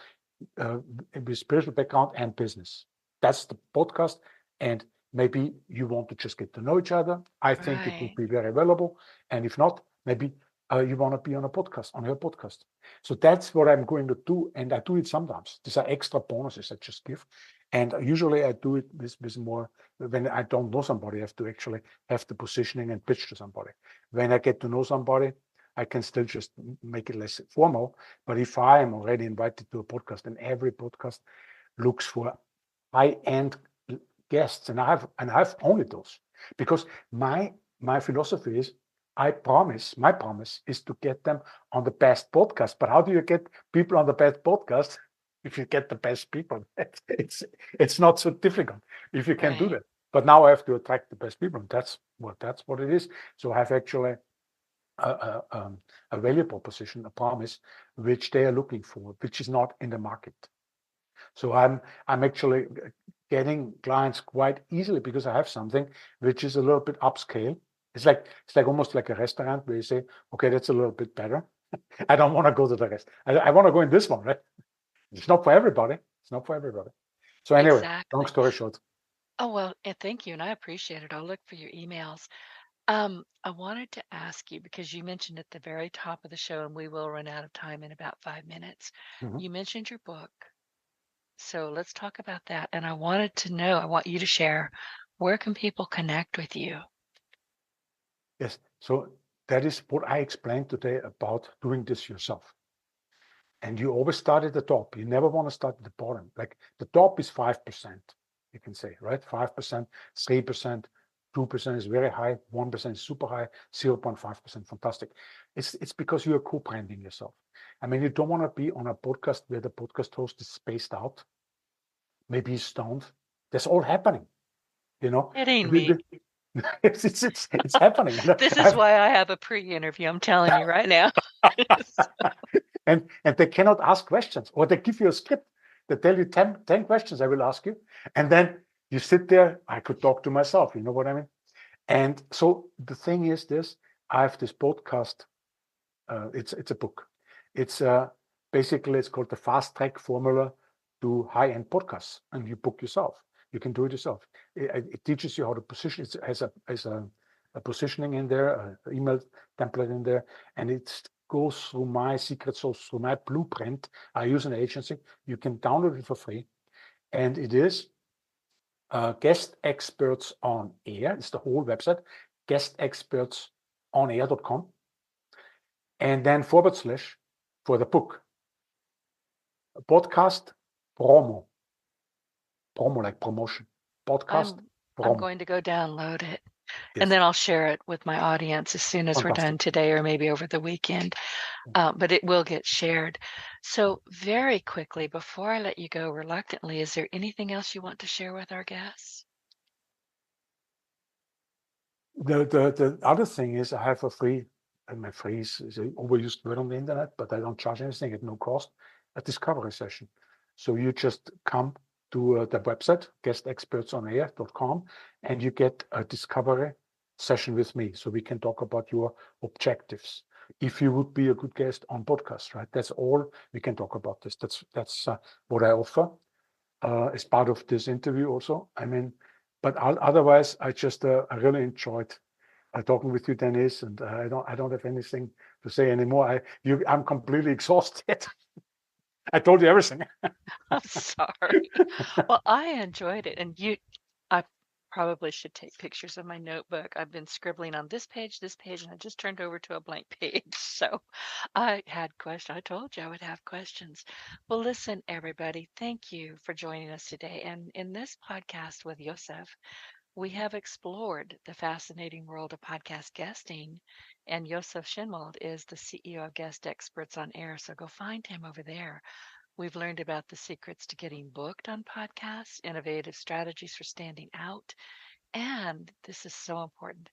uh, with spiritual background and business. That's the podcast. And maybe you want to just get to know each other. I think it would Right. be very valuable. And if not, maybe you want to be on her podcast. So that's what I'm going to do. And I do it sometimes. These are extra bonuses I just give. And usually I do it with more when I don't know somebody, I have to actually have the positioning and pitch to somebody. When I get to know somebody, I can still just make it less formal. But if I am already invited to a podcast, and every podcast looks for high-end guests, and I've only those because my philosophy is my promise is to get them on the best podcast. But how do you get people on the best podcast if you get the best people? It's not so difficult if you can do Right. that. But now I have to attract the best people, and that's what it is. So I have actually a value proposition, a promise, which they are looking for, which is not in the market. So I'm actually getting clients quite easily because I have something which is a little bit upscale. It's like almost like a restaurant where you say, okay, that's a little bit better. I don't want to go to the rest. I want to go in this one, right? It's not for everybody. It's not for everybody. So anyway, long Exactly. story short. Oh, well, and thank you. And I appreciate it. I'll look for your emails. I wanted to ask you because you mentioned at the very top of the show, and we will run out of time in about 5 minutes. Mhm. You mentioned your book. So let's talk about that. And I wanted to know, I want you to share, where can people connect with you? Yes. So that is what I explained today about doing this yourself. And you always start at the top. You never want to start at the bottom. Like the top is 5%, you can say, right? 5%, 3%, 2% is very high, 1% is super high, 0.5% fantastic. It's because you are co-branding yourself. I mean, you don't want to be on a podcast where the podcast host is spaced out, maybe he's stoned. That's all happening, you know. Kidding me. It's happening. This is why I have a pre-interview. I'm telling you right now. and they cannot ask questions, or they give you a script. They tell you 10 questions I will ask you, and then you sit there. I could talk to myself, you know what I mean? And so the thing is this, I have this podcast. It's a book. It's basically it's called the fast track formula to high-end podcasts, and you book yourself. You can do it yourself. It teaches you how to position. It has a positioning in there, an email template in there, and it goes through my secret sauce, through my blueprint. I use an agency. You can download it for free, and it is Guest Experts on Air. It's the whole website, guestexpertsonair.com, and then / for the book, podcast promo like promotion, podcast promo. I'm going to go download it. Yes. And then I'll share it with my audience as soon as we're done today or maybe over the weekend. But it will get shared. So very quickly, before I let you go reluctantly, is there anything else you want to share with our guests? The other thing is I have a free, and my free is an overused word on the internet, but I don't charge anything at no cost, a discovery session. So you just come to the website, guestexpertsonair.com, and you get a discovery session with me. So we can talk about your objectives. If you would be a good guest on podcast, right? That's all we can talk about this. That's what I offer as part of this interview also. I mean, but otherwise, I just I really enjoyed talking with you, Denise, and I don't have anything to say anymore. I'm completely exhausted. I told you everything. I'm sorry. Well, I enjoyed it. And I probably should take pictures of my notebook. I've been scribbling on this page, and I just turned over to a blank page. So I had questions. I told you I would have questions. Well, listen, everybody, thank you for joining us today. And in this podcast with Josef, we have explored the fascinating world of podcast guesting. And Josef Schinwald is the CEO of Guest Experts on Air. So go find him over there. We've learned about the secrets to getting booked on podcasts, innovative strategies for standing out, and this is so important,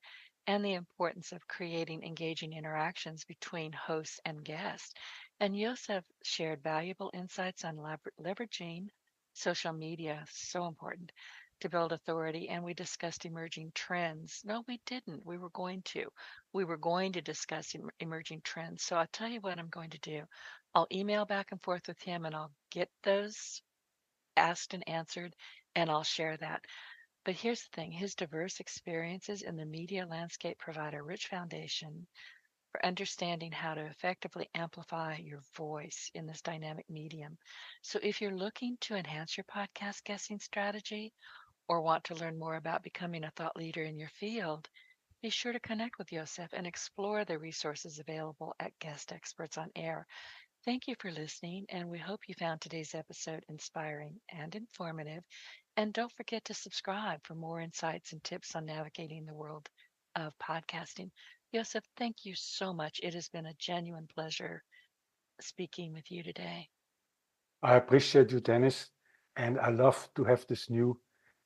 and the importance of creating engaging interactions between hosts and guests. And Josef shared valuable insights on leveraging social media, so important, to build authority. And we discussed emerging trends. No, we didn't. We were going to discuss emerging trends. So I'll tell you what I'm going to do. I'll email back and forth with him, and I'll get those asked and answered, and I'll share that. But here's the thing, his diverse experiences in the media landscape provide a rich foundation for understanding how to effectively amplify your voice in this dynamic medium. So if you're looking to enhance your podcast guesting strategy or want to learn more about becoming a thought leader in your field, be sure to connect with Josef and explore the resources available at Guest Experts on Air. Thank you for listening, and we hope you found today's episode inspiring and informative. And don't forget to subscribe for more insights and tips on navigating the world of podcasting. Josef, thank you so much. It has been a genuine pleasure speaking with you today. I appreciate you, Dennis, and I love to have this new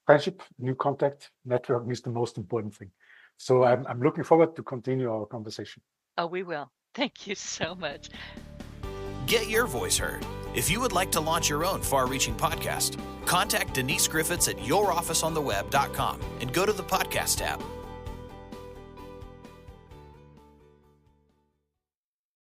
friendship, new contact. Networking is the most important thing. So I'm looking forward to continue our conversation. Oh, we will. Thank you so much. Get your voice heard. If you would like to launch your own far-reaching podcast, contact Denise Griffitts at yourofficeontheweb.com and go to the podcast tab.